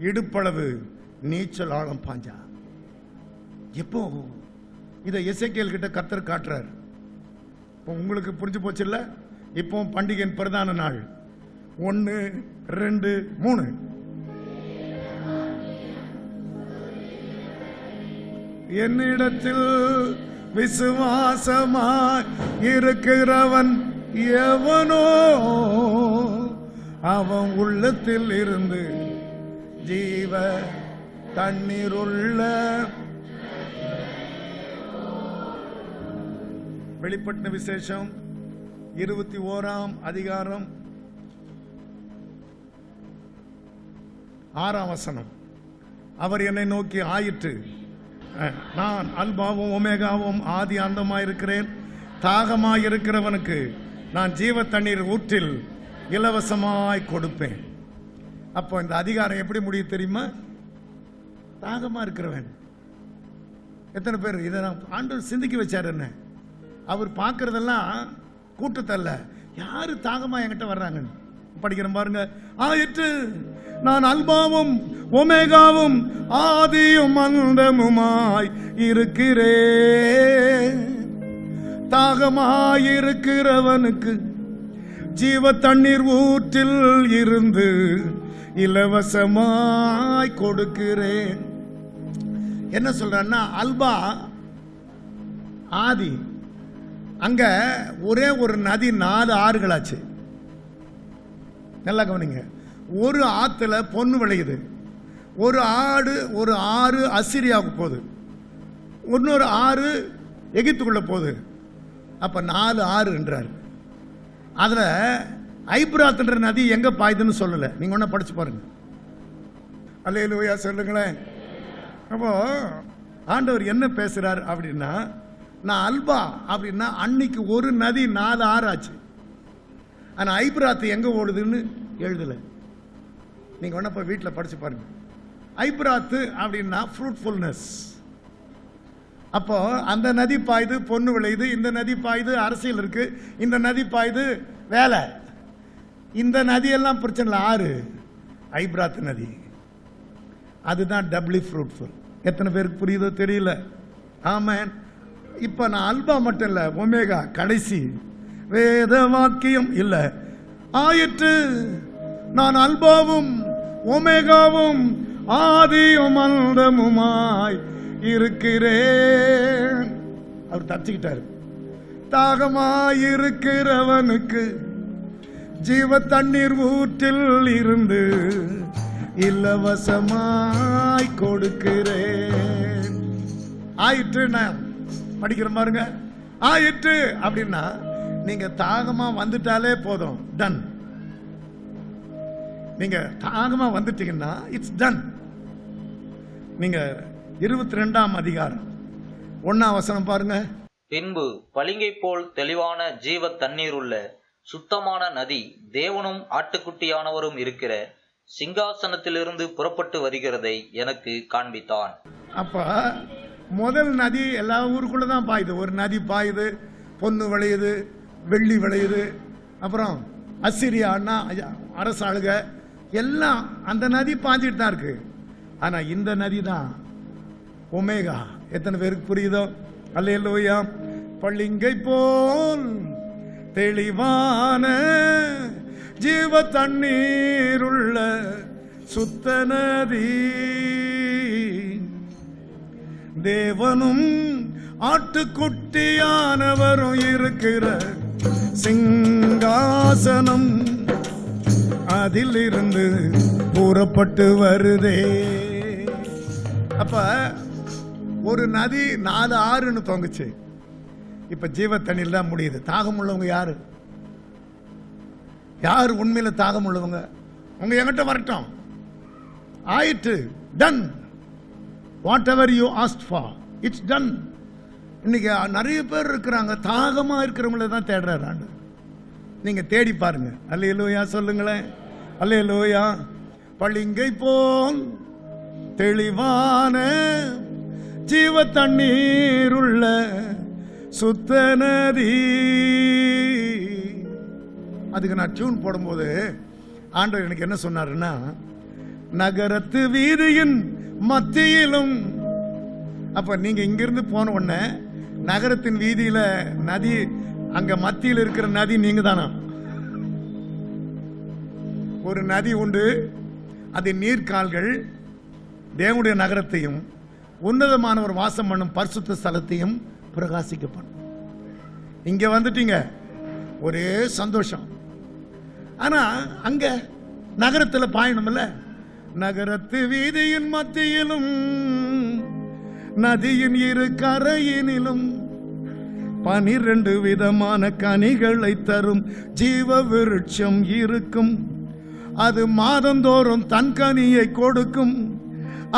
இடுப்பளவு, நீச்சல் ஆழம் பாஞ்சா. எப்போ இதை எசேக்கியேல் கிட்ட கர்த்தர் காட்டுறார். இப்போ உங்களுக்கு புரிஞ்சு போச்சு இல்ல? இப்போ பண்டிகையின் பிரதான நாள் 1 2 3. என்னிடத்தில் விசுவாசமாய் இருக்கிறவன் எவனோ அவன் உள்ளத்தில் இருந்து ஜீவ தண்ணீருள்ள. வெளிப்பட்ட விசேஷம் 21ஆம் அதிகாரம் 6ஆம் வசனம். அவர் என்னை நோக்கி, ஆயிற்று, நான் அல்பாவும் ஒமேகாவும் ஆதி அந்தமாயிருக்கிறேன். தாகமாயிருக்கிறவனுக்கு நான் ஜீவ தண்ணீர் ஊற்றில் இலவசமாய் கொடுப்பேன். அப்போ இந்த அதிகாரம் எப்படி முடியும் தெரியுமா? தாகமா இருக்கிறவன். எத்தனை பேர் இதை ஆண்டவர் சிந்திக்க வச்சார்? என்ன அவர் பார்க்கறதெல்லாம் கூட்டத்தல்ல, யாரு தாகமா என்கிட்ட வர்றாங்கன்னு படிக்கிறேன் பாருங்க. ஆயிற்று, நான் அல்பாவும் ஒமேகாவும் ஆதியும் அந்தமுமாய் இருக்கிறேன். தாகமாயிருக்கிறவனுக்கு ஜீவ தண்ணீர் ஊற்றில் இருந்து இலவசமாய் கொடுக்கிறேன். என்ன சொல்றன்னா, அல்பா ஆதி, அங்க ஒரே ஒரு நதி 4 ஆறுகளாச்சு. நல்லா கவனிங்க. ஒரு ஆத்துல பொண்ணு விளையுது, ஒரு ஆறு அசிரியாவுக்கு போகுது, இன்னொரு ஆறு எகிப்துக்குள்ள போகுது. அப்ப 4 ஆறு என்றார். அதுல ஐப்ராத்ன்ற நதி எங்க பாயுதுன்னு சொல்லல. நீங்க ஒண்ணு படிச்சு பாருங்க. அல்லேலூயா சொல்லுங்களேன். அப்போ ஆண்டவர் என்ன பேசுறார் அப்படின்னா, நான் அல்பா அப்படின்னா அன்னைக்கு ஒரு நதி 4 ஆறு ஆச்சு. ஆனா ஐப்ராத் எங்க ஓடுதுன்னு எழுதல. நீங்க ஒண்ணு போய் வீட்டில் படிச்சு பாருங்க. ஐப்ராத் அப்படின்னா ஃப்ரூட்ஃபுல்னஸ். அப்போ அந்த நதி பாயுது, பொண்ணு விளையுது. இந்த நதி பாயுது, அரசியல் இருக்கு. இந்த நதி பாயுது, வேலை. இந்த நதியெல்லாம் பிரச்சனை இல்லை. ஆறு ஐப்ராத் நதி, அதுதான் டபுள்யூ ஃப்ரூட்ஃபுல். எத்தனை பேருக்கு புரியுதோ தெரியல. ஆமென். இப்ப நான் அல்பா மட்டும் இல்ல, ஒமேகா கடைசி வேத வாக்கியம் இல்ல. ஆயிற்று, நான் அல்பாவும் ஒமேகாவும் ஆதியும் அந்தமுமாய் இருக்கிறேன். அவர் தப்பிச்சுக்கிட்டாரு. தாகமாயிருக்கிறவனுக்கு ஜீவ தண்ணீர் ஊற்றில் இருந்து இலவசமாய் கொடுக்கிறேன். ஆயிற்று, நான் படிக்கிற பாருங்க. ஆயிற்று அப்படின்னா நீங்க தாகமா வந்துட்டாலே போதும், டன். நீங்க தாகமா வந்துட்டீங்கன்னா இட்ஸ் டன். நீங்க 22ஆம் அதிகாரம் 1ஆம் வசனம் பாருங்க. பின்பு பளிங்கை போல் தெளிவான ஜீவ தண்ணீர் உள்ள சுத்தமான நதி தேவனும் ஆட்டுக்குட்டியானவரும் இருக்கிற சிங்காசனத்திலிருந்து புறப்பட்டு வருகிறதை எனக்கு காண்பித்தான். அப்ப முதல் நதி எல்லா ஊருக்குள்ளதான் பாயுது. ஒரு நதி பாயுது, பொண்ணு விளையுது, வெள்ளி விளையுது. அப்புறம் அசிரியான்னா அரசாளுக எல்லாம் அந்த நதி பாஞ்சிட்டு தான் இருக்கு. ஆனா இந்த நதி தான் ஒமேகா. எத்தனை பேருக்கு புரியுதோ? அல்லேலூயா. பளிங்கை போல் தெளிவான ஜீவ தண்ணீர் உள்ள சுத்த நதி தேவனும் ஆட்டுக்குட்டியானவரும் இருக்கிற சிங்காசனம் அதிலிருந்து புறப்பட்டு வருதே. அப்ப ஒரு நதி 4 ஆறுன்னு தொங்குச்சு. இப்ப ஜீவ தண்ணீர் தான் முடியுது. தாகம் உள்ளவங்க யாரு? யாரு உண்மையில தாகம் உள்ளவங்க? உங்க என்கிட்ட வரட்டும். ஆயிட்டு, done. Whatever you ask for, it's done. இன்னைக்கு நிறைய பேர் இருக்கிறாங்க, தாகமா இருக்கிறவங்கள தான் தேடுறாரு ஆண்டவர். நீங்க தேடி பாருங்க. அல்லேலூயா சொல்லுங்களேன். அல்லேலூயா. பளிங்கை போல் தெளிவான ஜீவ தண்ணீர் உள்ள சுத்த நதி. அதுக்கு நான் டியூன் போடும்போது ஆண்டவர் எனக்கு என்ன சொன்னாருன்னா, நகரத்து வீதியின் மத்தியிலும். அப்ப நீங்க இங்கிருந்து போன உடனே நகரத்தின் வீதியில நதி, அங்க மத்தியில் இருக்கிற நதி நீங்க தானா? ஒரு நதி உண்டு, அது நீர்கால்கள் தேவனுடைய நகரத்தையும் உன்னதமானவர் வாசம் பண்ணும் பரிசுத்த ஸ்தலத்தையும் பிரகாசிக்கப்படும். இங்க வந்துட்டீங்க, ஒரே சந்தோஷம். ஆனா அங்க நகரத்தில் பாயணும்ல. நகரத்து வீதியின் மத்தியிலும் நதியின் இரு கரையினிலும் 12 விதமான கனிகளை தரும் ஜீவ விருட்சம் இருக்கும். அது மாதந்தோறும் தன் கனியை கொடுக்கும்.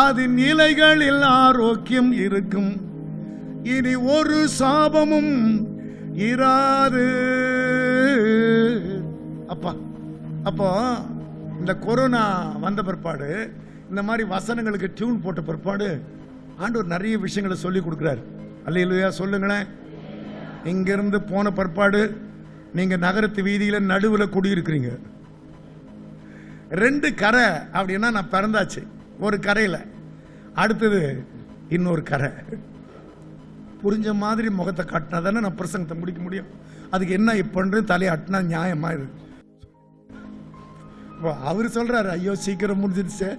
அதன் இலைகளில் ஆரோக்கியம் இருக்கும். இனி ஒரு சாபமும் இராது. அப்போ இந்த கொரோனா வந்த பிற்பாடு, இந்த மாதிரி வசனங்களுக்கு டியூன் போட்ட பிற்பாடு ஆண்டவர் நிறைய விஷயங்களை சொல்லி கொடுக்கிறார். அல்லேலூயா சொல்லுங்களேன். இங்கிருந்து போன பிற்பாடு நீங்க நகரத்து வீதியில நடுவில் குடியிருக்கிறீங்க. 2 கரை அப்படின்னா நான் பிறந்தாச்சு ஒரு கரையில, அடுத்தது இன்னொரு கரை. புரிஞ்ச மாதிரி முகத்தை காட்டினா தானே நான் பிரசங்கத்தை முடிக்க முடியும். அதுக்கு என்ன இப்ப தலையை அட்டினா நியாயமா இருக்கு. அவர் சொல்றாரு, ஐயோ சீக்கிரம் முடிஞ்சிருச்சு.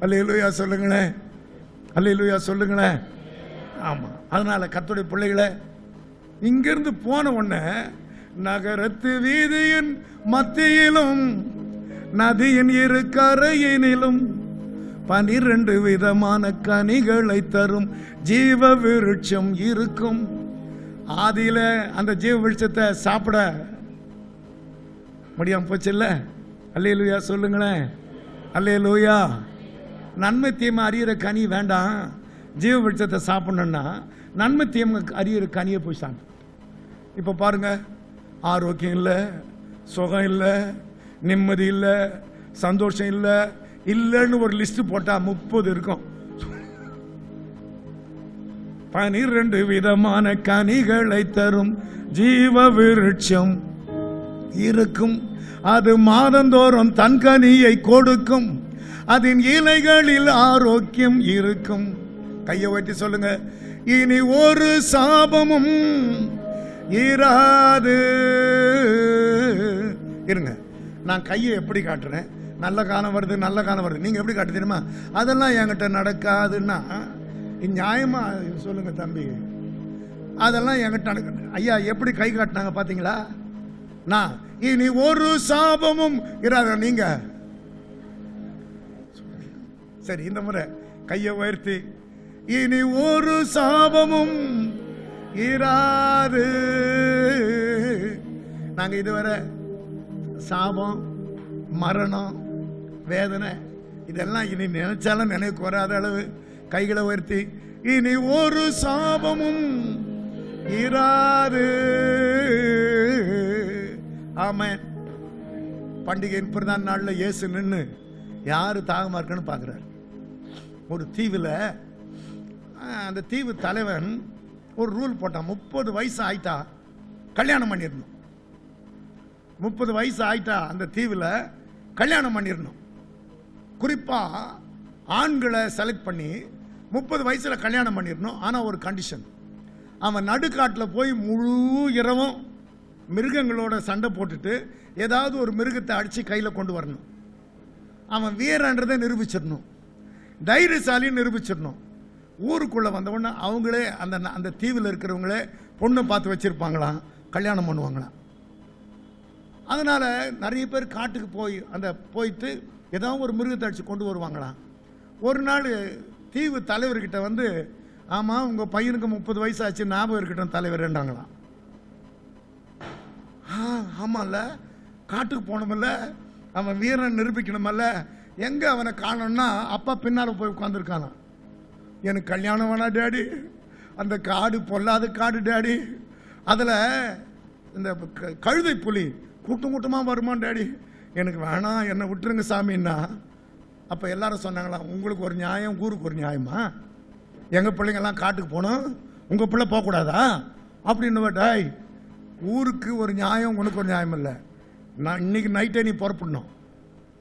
அல்லேலூயா சொல்லுங்களேன், அல்லேலூயா சொல்லுங்களேன். ஆமா, அதனால கர்த்தருடைய பிள்ளைகளை இங்கிருந்து போன உடனே நகரத்து வீதியின் மத்தியிலும் நதியின் இரு கரையினிலும் 12 விதமான கனிகளை தரும் ஜீவ விருட்சம் இருக்கும். ஆதியில அந்த ஜீவ விருட்சத்தை சாப்பிட முடியாம போச்சு இல்ல. அல்லேலூயா சொல்லுங்களேன், அல்லேலூயா. நன்மை தீமை அறியிற கனி வேண்டாம். ஜீவ விருட்சத்தை சாப்பிடணும்னா நன்மை தீமை அறியிற கனியை போய் சாப்பிடு. இப்ப பாருங்க, ஆரோக்கியம் இல்லை, சுகம் இல்லை, நிம்மதி இல்லை, சந்தோஷம் இல்லை. இல்லைன்னு ஒரு லிஸ்ட் போட்டா 30 இருக்கும். 12 விதமான கனிகளை தரும் ஜீவ விருட்சம் இருக்கும். அது மாதந்தோறும் தன் கனியை கொடுக்கும். அதன் இலைகளில் ஆரோக்கியம் இருக்கும். கையை வைத்து சொல்லுங்க, இனி ஒரு சாபமும் இராது. இருங்க, நான் கையை எப்படி காட்டுறேன்? நல்ல காலம் வருது, நல்ல காலம் வருது. நீங்க எப்படி காட்டு தெரியுமா? அதெல்லாம் என்கிட்ட நடக்காதுன்னா நியாயமா சொல்லுங்க தம்பி. அதெல்லாம் என்கிட்ட நடக்க. ஐயா எப்படி கை காட்டினாங்க பாத்தீங்களா? நான் இனி ஒரு சாபமும் இராது. நீங்க சரி, இந்த முறை கையை உயர்த்தி, இனி ஒரு சாபமும் இராது. நாங்க இதுவரை சாபம், மரணம், வேதனை இதெல்லாம் இனி நினைச்சாலும் நினைவுக்கு வராத அளவு கைகளை உயர்த்தி, இனி ஒரு சாபமும் இராது. ஆமென். பண்டிகையின் பிரதான நாள்ல இயேசு நின்று யாரு தாகமா இருக்குன்னு பாக்குறாரு. ஒரு தீவுல அந்த தீவு தலைவன் ஒரு ரூல் போட்டான். 30 வயசு ஆயிட்டா கல்யாணம் பண்ணிடணும். 30 வயசு ஆயிட்டா அந்த தீவுல கல்யாணம் பண்ணிடணும். குறிப்பா ஆண்களை செலக்ட் பண்ணி 30 வயசுல கல்யாணம் பண்ணிடணும். ஆனா ஒரு கண்டிஷன், அவன் நடுக்காட்டில் போய் முழு இரவும் மிருகங்களோட சண்டை போட்டுட்டு ஏதாவது ஒரு மிருகத்தை அடிச்சு கையில கொண்டு வரணும். அவன் வீரன்றதை நிரூபிச்சிடணும், தைரியசாலின்னு நிரூபிச்சிடணும். ஊருக்குள்ள வந்தவொடனே அவங்களே அந்த தீவில் இருக்கிறவங்களே பொண்ணை பார்த்து வச்சிருப்பாங்களாம், கல்யாணம் பண்ணுவாங்களாம். அதனால நிறைய பேர் காட்டுக்கு போயிட்டு ஏதாவது ஒரு மிருகத்தை அடிச்சு கொண்டு வருவாங்களாம். ஒரு நாள் தீவு தலைவர்கிட்ட வந்து, ஆமா உங்க பையனுக்கு 30 வயசு ஆச்சு, ஞாபகம் இருக்கட்டும் தலைவர்ன்றாங்களாம். ஆமால, காட்டுக்கு போனோம்ல, அவன் வீரன் நிரூபிக்கணுமல்ல. எங்க அவனை காணோம்னா அப்பா பின்னால போய் உட்கார்ந்துருக்கானா. எனக்கு கல்யாணம் வேணா டேடி, அந்த காடு பொல்லாத காடு டேடி, அதுல இந்த கழுதை புலி கூட்டம் கூட்டமா வருமான் டேடி, எனக்கு வேணாம், என்னை விட்டுருங்க சாமின்னா. அப்ப எல்லாரும் சொன்னாங்களா, உங்களுக்கு ஒரு நியாயம் ஊருக்கு ஒரு நியாயமா? எங்க பிள்ளைங்கெல்லாம் காட்டுக்கு போனோம், உங்க பிள்ளை போகக்கூடாதா அப்படின்னு. டாய், ஊருக்கு ஒரு நியாயம், உனக்கு ஒரு நியாயம் இல்லை. நான் இன்னைக்கு நைட்டே நீ புறப்படணும்,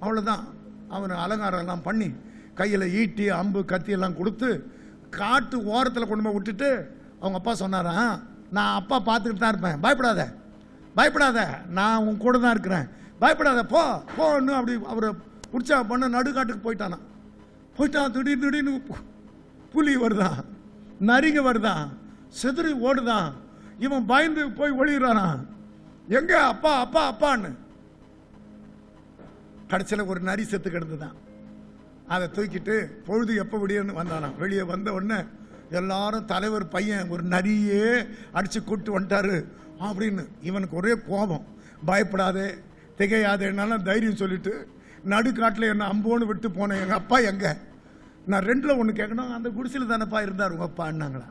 அவ்வளோதான். அவன் அலங்காரம் எல்லாம் பண்ணி கையில் ஈட்டி அம்பு கத்தி எல்லாம் கொடுத்து காட்டு ஓரத்தில் கொண்டு போய் விட்டுட்டு அவங்க அப்பா சொன்னாராம், நான் அப்பா பார்த்துக்கிட்டு தான் இருப்பேன், பயப்படாத பயப்படாத, நான் உன் கூட தான் இருக்கிறேன், பயப்படாத போன்னு அப்படி அவரை உற்சாகம் பண்ண நடுக்காட்டுக்கு போயிட்டான். திடீர்னு புலி வருதான், நரிங்க வருதான், செதறி ஓடுதான். இவன் பயந்து போய் ஒளிகிறானா, எங்க அப்பா அப்பா அப்பான்னு. கடைசியில் ஒரு நரி செத்து கிடந்துதான். அதை தூக்கிட்டு பொழுது எப்போ விடியன்னு வந்தானா. வெளியே வந்த உடனே எல்லாரும் தலைவர் பையன் ஒரு நரியே அடிச்சு கூட்டு வந்துட்டாரு அப்படின்னு. இவனுக்கு ஒரே கோபம். பயப்படாதே திகையாதேனாலும் தைரியம் சொல்லிட்டு நடுக்காட்டில் என்ன அம்போன்னு விட்டு போனேன். எங்கள் அப்பா எங்க? நான் ரெண்டில் ஒன்று கேட்கணும். அந்த குடிசையில் தானப்பா இருந்தார் உங்கள் அப்பான்னாங்களா.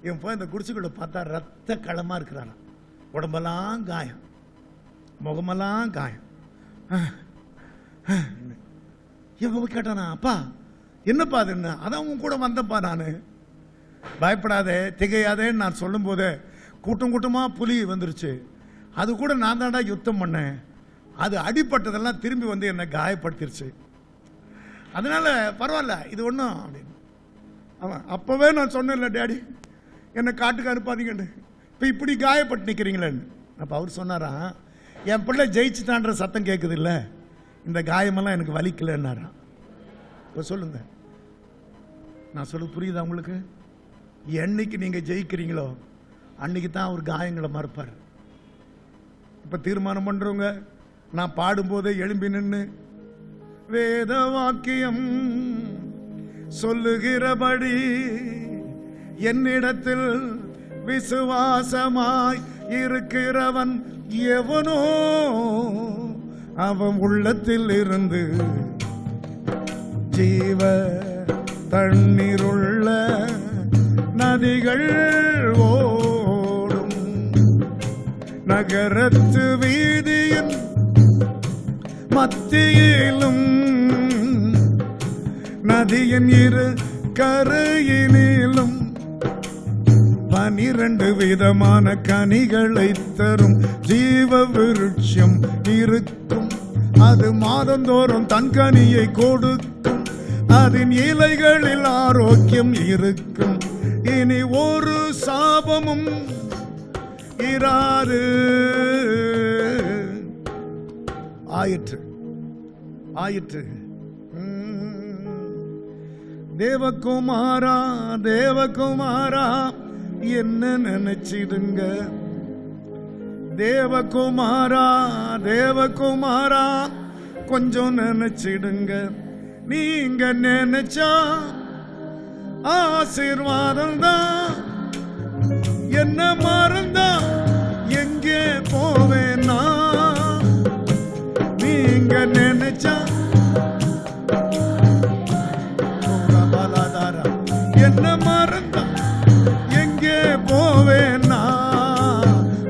இவன் போய் அந்த குடிசைக்குள்ள பார்த்தா ரத்த களமாக இருக்கிறானா. உடம்பெல்லாம் காயம், முகமெல்லாம் காயம். இவன் கேட்டானா, அப்பா என்னப்பா அது என்ன? அதான் உன் கூட வந்தப்பா நான். பயப்படாதே திகையாதேன்னு நான் சொல்லும் போதே கூட்டம் கூட்டமா புலி வந்துருச்சு. அது கூட நான் தாண்டா யுத்தம் பண்ணேன். அது அடிப்பட்டதெல்லாம் திரும்பி வந்து என்னை காயப்படுத்திருச்சு. அதனால பரவாயில்ல, இது ஒன்றும் அப்படின்னு. அவன் அப்பவே நான் சொன்னேன்ல டேடி என்னை காட்டுக்கு அனுப்பாதீங்கன்னு, இப்போ இப்படி காயப்பட்டு நிற்கிறீங்களேன்னு. அப்போ அவர் சொன்னாரா, என் பிள்ளை ஜெயிச்சுட்டான்ற சத்தம் கேட்குது இல்லை, இந்த காயமெல்லாம் எனக்கு வலிக்கலன்னாராம். இப்போ சொல்லுங்க, நான் சொல்ல புரியுதா உங்களுக்கு? என்னைக்கு நீங்க ஜெயிக்கிறீங்களோ அன்னைக்கு தான் அவர் காயங்களை மறப்பார். இப்ப தீர்மானம் பண்றவங்க, நான் பாடும்போதே எழும்பி நின்று வேத வாக்கியம் சொல்லுகிறபடி என்னிடத்தில் விசுவாசமாய் இருக்கிறவன் எவனோ அவன் உள்ளத்தில் இருந்து ஜீவ தண்ணீருள்ள நதிகள் ஓடும். நகரத்து வீதியின் மத்தியிலும் நதியின் இரு கரையினிலும் 12 விதமான கனிகளை தரும் ஜீவ விருட்சம் இருக்கும். அது மாதந்தோறும் தன் கனியை கொடுக்கும். அதன் இலைகளில் ஆரோக்கியம் இருக்கும். இனி ஒரு சாபமும் இராது. ஆயிற்று ஆயிற்று. தேவகுமாரா தேவகுமாரா என்ன நினைச்சிடுங்க. தேவகுமாரா தேவகுமாரா கொஞ்சம் நினைச்சிடுங்க. நீங்க நினைச்சா ஆசீர்வாதம் தான். என்ன மறந்தா எங்கே போவேனா. நீங்க நினைச்சா என்ன மறந்தா எங்கே போவேனா.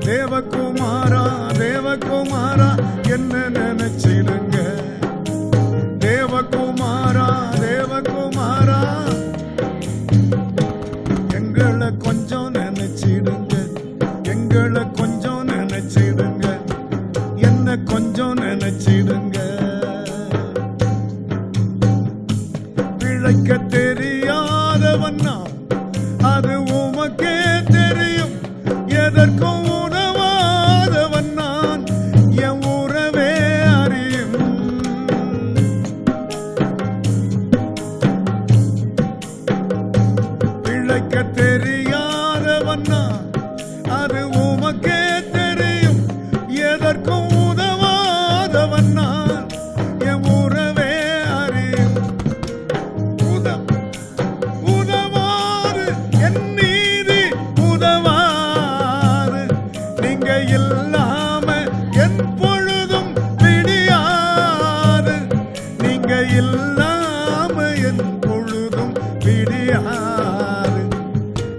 தேவகுமாரா தேவகுமாரா என்ன நினைச்சிடுங்க. தேவகுமாரா தேவகுமாரா எங்களை கொஞ்சம் நினைச்சிடுங்க. எங்களை கொஞ்சம் நினைச்சிடுங்க. என்ன கொஞ்சம் நினைச்சிடுங்க. பிழைக்க தெரியாதவன்னா அது உமக்கே தெரியும். எதற்கும் உணவாதவன் நான் என் உறவே அறியும். பிழைக்க தெரியாதவன்னா அது உமக்கே தெரியும். எதற்கும் உதவாதவன் நான் என் உறவே அறியும். உதவாது என் நீதி உதவாது. நீங்க இல்லாம என் பொழுதும் விடியாது. நீங்க இல்லாம என் பொழுதும் விடியாது.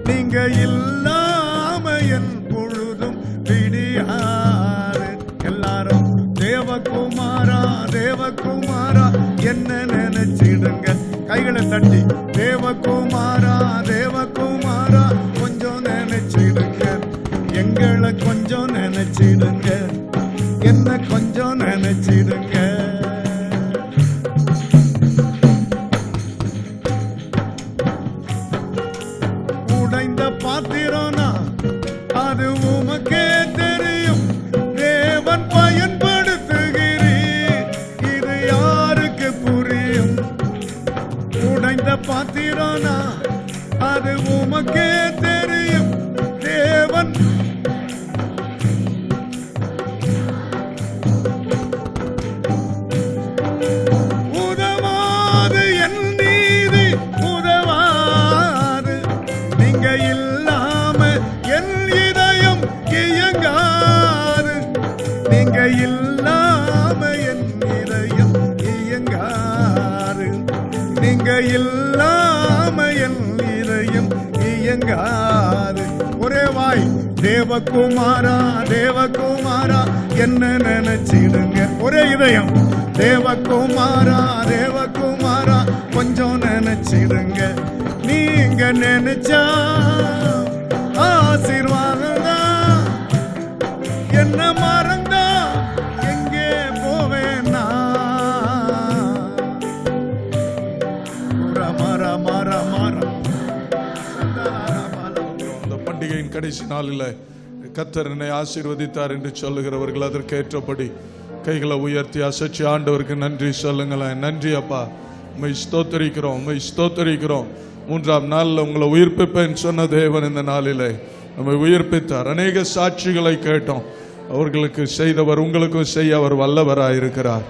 நீங்க இல்லாம என் பொழுதும் விடியாது. எல்லாரும் தேவகுமாரா தேவகுமாரா என்ன நினைச்சிடுங்க. கைகளை தட்டி தேவகுமாரா தேவகுமாரா கொஞ்சம் நினைச்சிடுங்க. எங்களை கொஞ்சம் நினைச்சிடுங்க. என்ன கொஞ்சம் நினைச்சிடுங்க. உடைந்த பாத்திரம்னா அது உமக்கே தெரியும். தேவன் பயன்படுத்துகிறீர், இது யாருக்கு புரியும். உடைந்த பாத்திரம்னா அது உமக்கே தெரியும். நீங்காது. ஒரே வாய் தேவகுமாரா தேவகுமாரா என்ன நினைச்சிடுங்க. ஒரே இதயம் தேவகுமாரா தேவகுமாரா கொஞ்சம் நினைச்சிடுங்க. நீங்க நினைச்சா ஆசீர்வாதம் தான். என்ன மறந்தா எங்கே போவேன்னா அந்த பண்டிகையின் கடைசி நாளில் கர்த்தர் என்னை ஆசீர்வதித்தார் என்று சொல்லுகிறவர்கள் அதற்கு ஏற்றபடி கைகளை உயர்த்தி அசைச்சு ஆண்டவருக்கு நன்றி சொல்லுங்களேன். நன்றி அப்பா, உம்மை ஸ்தோத்தரிக்கிறோம், உம்மை ஸ்தோத்தரிக்கிறோம். 3ஆம் நாளில் உங்களை உயிர்ப்பிப்பேன் சொன்ன தேவன் இந்த நாளிலே நம்மை உயிர்ப்பித்தார். அநேக சாட்சிகளை கேட்டோம். அவர்களுக்கு செய்தவர் உங்களுக்கும் செய்ய அவர் வல்லவராயிருக்கிறார்.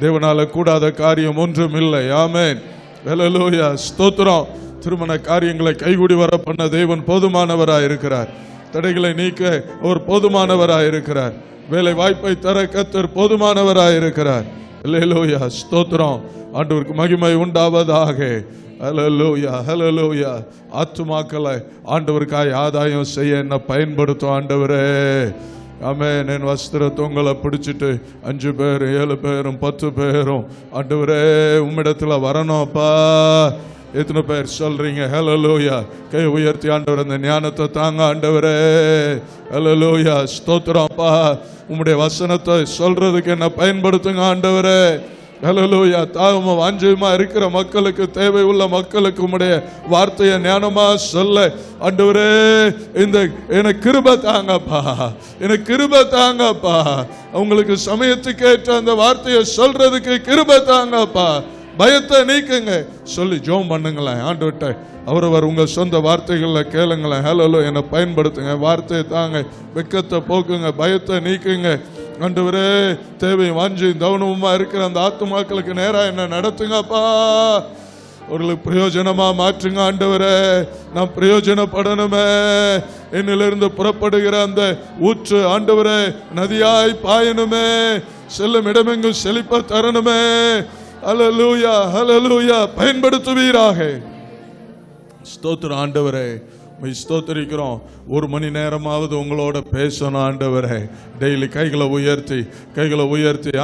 தேவனால கூடாத காரியம் ஒன்றும் இல்லை. ஆமென், ஹல்லேலூயா, ஸ்தோத்திரம். திருமண காரியங்களை கைகூடி வர பண்ண தேவன் போதுமானவராயிருக்கிறார். தடைகளை நீக்க அவர் போதுமானவராயிருக்கிறார். வேலை வாய்ப்பை தர கர்த்தர் போதுமானவராயிருக்கிறார். ஹல்லேலூயா, ஸ்தோத்திரம். ஆண்டவருக்கு மகிமை உண்டாவதாக. ஹல்லேலூயா, ஹல்லேலூயா. ஆத்துமாக்களை ஆண்டவருக்காய் ஆதாயம் செய்ய என்ன பயன்படுத்தும் ஆண்டவரே. ஆமென். என் வஸ்திரத்தை உங்களை பிடிச்சிட்டு 5 பேர் 7 பேரும் 10 பேரும் ஆண்டவரே உம்மிடத்துல வரணும் அப்பா. எத்தனை பேர் சொல்றீங்க? ஹல்லேலூயா. கை உயர்த்தி ஆண்டவர் அந்த ஞானத்தை தாங்க ஆண்டவரே. ஹல்லேலூயா, ஸ்தோத்திரம் அப்பா. உம்முடைய வசனத்தை சொல்றதுக்கு என்ன பயன்படுத்துங்க ஆண்டவரே. ஹல்லேலூயா. தாவமா வாஞ்சமா இருக்கிற மக்களுக்கு, தேவை உள்ள மக்களுக்கு உம்முடைய வார்த்தையை ஞானமா சொல்ல ஆண்டவரே இந்த எனக்கு கிருபை தாங்கப்பா, எனக்கு கிருபை தாங்கப்பா. அவங்களுக்கு சமயத்துக்கு ஏற்ற அந்த வார்த்தையை சொல்றதுக்கு கிருபை தாங்கப்பா. பயத்தை நீக்குங்க சொல்லி ஜெபம் பண்ணுங்களேன் ஆண்டவர்கிட்ட. அவரவர் உங்க சொந்த வார்த்தைகள்ல கேளுங்களேன். ஹல்லேலூயா, என்னை பயன்படுத்துங்க, வார்த்தையை தாங்க, வெக்கத்தை போக்குங்க, பயத்தை நீக்குங்க ஆண்டவரே. தேவை வாஞ்சி கவனமா இருக்கிற அந்த ஆத்துமாக்களுக்கு நேரா என்ன நடத்துங்கப்பா. அவர்களுக்கு பிரயோஜனமா மாற்றுங்க ஆண்டவரே. நான் பிரயோஜனப்படணுமே. என்னிலிருந்து புறப்படுகிற அந்த ஊற்று ஆண்டவரே நதியாய் பாயணுமே. செல்லும் இடமெங்கும் செழிப்ப தரணுமே. ஹல்லேலூயா, ஹல்லேலூயா. பயன்படுத்துவீராக. ஸ்தோத்திரம் ஆண்டவரே, ஸ்தோத்திரிக்கிறோம். 1 மணி நேரமாவது உங்களோட பேசணும் ஆண்டவரே. டெய்லி கைகளை உயர்த்தி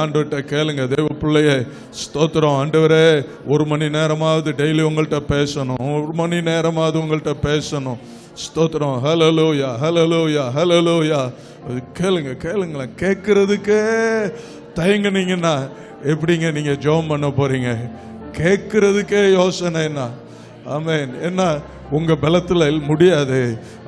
ஆண்டவர்கிட்ட கேளுங்க. தேவ பிள்ளையே ஸ்தோத்திரம் ஆண்டவரே. 1 மணி நேரமாவது டெய்லி உங்கள்கிட்ட பேசணும். 1 மணி நேரமாவது உங்கள்கிட்ட பேசணும். ஸ்தோத்திரம். ஹல்லேலூயா, ஹல்லேலூயா, ஹல்லேலூயா. கேளுங்களேன். கேட்கறதுக்கே தயங்குனீங்கன்னா எப்படிங்க நீங்க ஜெபம் பண்ண போறீங்க? கேட்கறதுக்கே யோசனைன்னா ஆமென். என்ன உங்க பலத்துல முடியாது,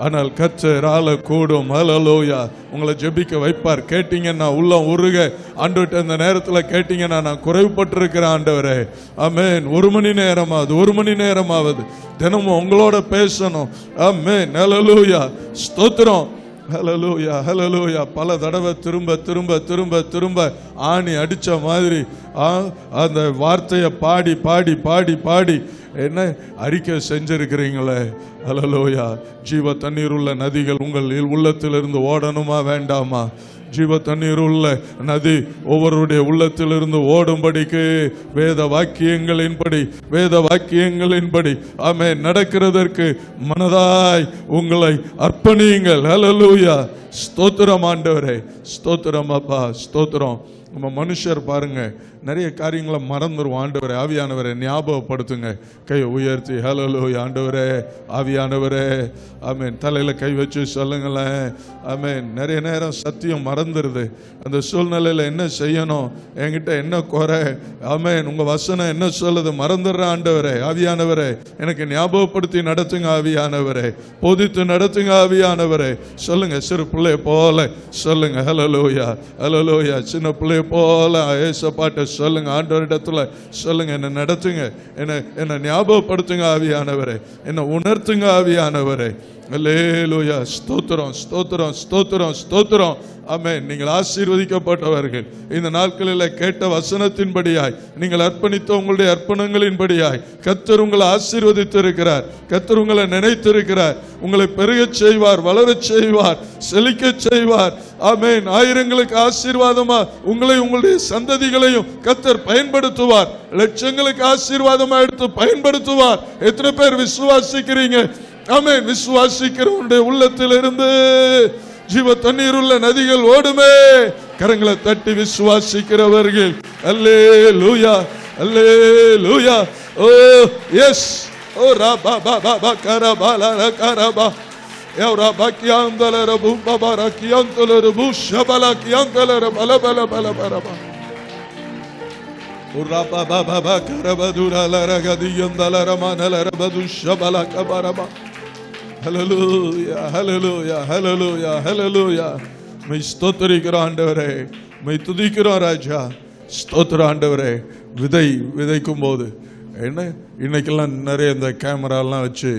ஆனால் கர்த்தரால கூடும். ஹல்லேலூயா. உங்களை ஜெபிக்க வைப்பார். கேட்டீங்கன்னா உள்ளம் உருக ஆண்டவர்கிட்ட இந்த நேரத்தில் கேட்டீங்கன்னா நான் குறைவுபட்டிருக்கிறேன் ஆண்டவரே. ஆமென். 1 மணி நேரமாவது தினமும் உங்களோட பேசணும். ஆமென். ஹல்லேலூயா, ஸ்தோத்திரம். ஹல்லேலூயா, ஹல்லேலூயா. பல தடவை திரும்ப ஆணி அடிச்ச மாதிரி அந்த வார்த்தையை பாடி என்ன அறிக்கை செஞ்சிருக்கிறீங்களே. ஹல்லேலூயா. ஜீவ தண்ணீர் உள்ள நதிகள் உங்கள் உள்ளத்திலிருந்து ஓடணுமா வேண்டாமா? ஜீவ தண்ணீர் உள்ள நதி ஒவ்வொருடைய உள்ளத்திலிருந்து ஓடும்படிக்கு வேத வாக்கியங்களின்படி ஆமென் நடக்கிறதற்கு மனதாய் உங்களை அர்ப்பணியுங்கள். ஹல்லேலூயா, ஸ்தோத்திரம் ஆண்டவரே, ஸ்தோத்திரம் அப்பா, ஸ்தோத்திரம். நம்ம மனுஷர் பாருங்க நிறைய காரியங்களை மறந்துடுவோம். ஆண்டவரே, ஆவியானவரை ஞாபகப்படுத்துங்க. கையை உயர்த்தி ஹல்லேலூயா. ஆண்டவரே, ஆவியானவரே, ஆமென். தலையில கை வச்சு சொல்லுங்களேன். ஆமென். நிறைய நேரம் சத்தியம் மறந்துடுது. அந்த சூழ்நிலையில என்ன செய்யணும், என்கிட்ட என்ன குறை, ஆமென், உங்க வசனம் என்ன சொல்லுது, மறந்துடுற ஆண்டவரே. ஆவியானவரே, எனக்கு ஞாபகப்படுத்தி நடத்துங்க ஆவியானவரே, போதித்து நடத்துங்க ஆவியானவரே. சொல்லுங்க, சிறு பிள்ளைய போல சொல்லுங்க. ஹல்லேலூயா, ஹல்லேலூயா. சின்ன பிள்ளைய போல ஏசப்பாட்ட சொல்லுங்க. ஆண்டவரிடத்துல சொல்லுங்க, என்ன நடத்துங்க, என்ன ஞாபகப்படுத்துங்க ஆவியானவரே, என்ன உணர்த்துங்க ஆவியானவரே. அல்லேலூயா. ஸ்தோத்திரம், ஸ்தோத்திரம், ஸ்தோத்திரம், ஸ்தோத்திரம். ஆமென். நீங்கள் ஆசீர்வதிக்கப்பட்டவர்கள். இந்த நாட்களில் கேட்ட வசனத்தின்படியாய் நீங்கள் அர்ப்பணித்த உங்களுடைய அர்ப்பணங்களின்படியாய் கர்த்தர் உங்களை ஆசீர்வதித்திருக்கிறார். கர்த்தர் உங்களை நினைத்திருக்கிறார். உங்களை பெருகச் செய்வார், வளரச் செய்வார், செழிக்கச் செய்வார். ஆமென். ஆயிரங்களுக்கு ஆசீர்வாதமா உங்களை உங்களுடைய சந்ததிகளையும் கர்த்தர் பயன்படுத்துவார். லட்சங்களுக்கு ஆசீர்வாதமா எடுத்து பயன்படுத்துவார். எத்தனை பேர் விசுவாசிக்கிறீங்க? ஆமென். விசுவாசிக்கிறவனுடைய உள்ளத்திலிருந்து ஜீவ தண்ணீர் உள்ள நதிகள் ஓடுமே. கரங்களை தட்டி விசுவாசிக்கிறவர்கள் அல்லேலூயா, அல்லேலூயா. ஓ எஸ், ஓ ரபா பா பா கரபா ல கரபா யௌரா பக்கியாந்தலர பும்பபர கியாந்தலர புஷபல கியாந்தலர பல பல பல பரபா உரபா பா பா பா கரபதுரலர கதியந்தலர மனலர பதுஷபல கபரபா. ஹல்லேலூயா, ஹல்லேலூயா, ஹல்லேலூயா, ஹல்லேலூயா. மை ஸ்தோத்திரிக்கிறோம் ஆண்டவரே, மை துதிக்கிறோம் ராஜா. ஸ்தோத்திரம் ஆண்டவரே. விதைக்கும் போது என்ன இன்னைக்கெல்லாம் நிறைய இந்த கேமராலாம் வச்சு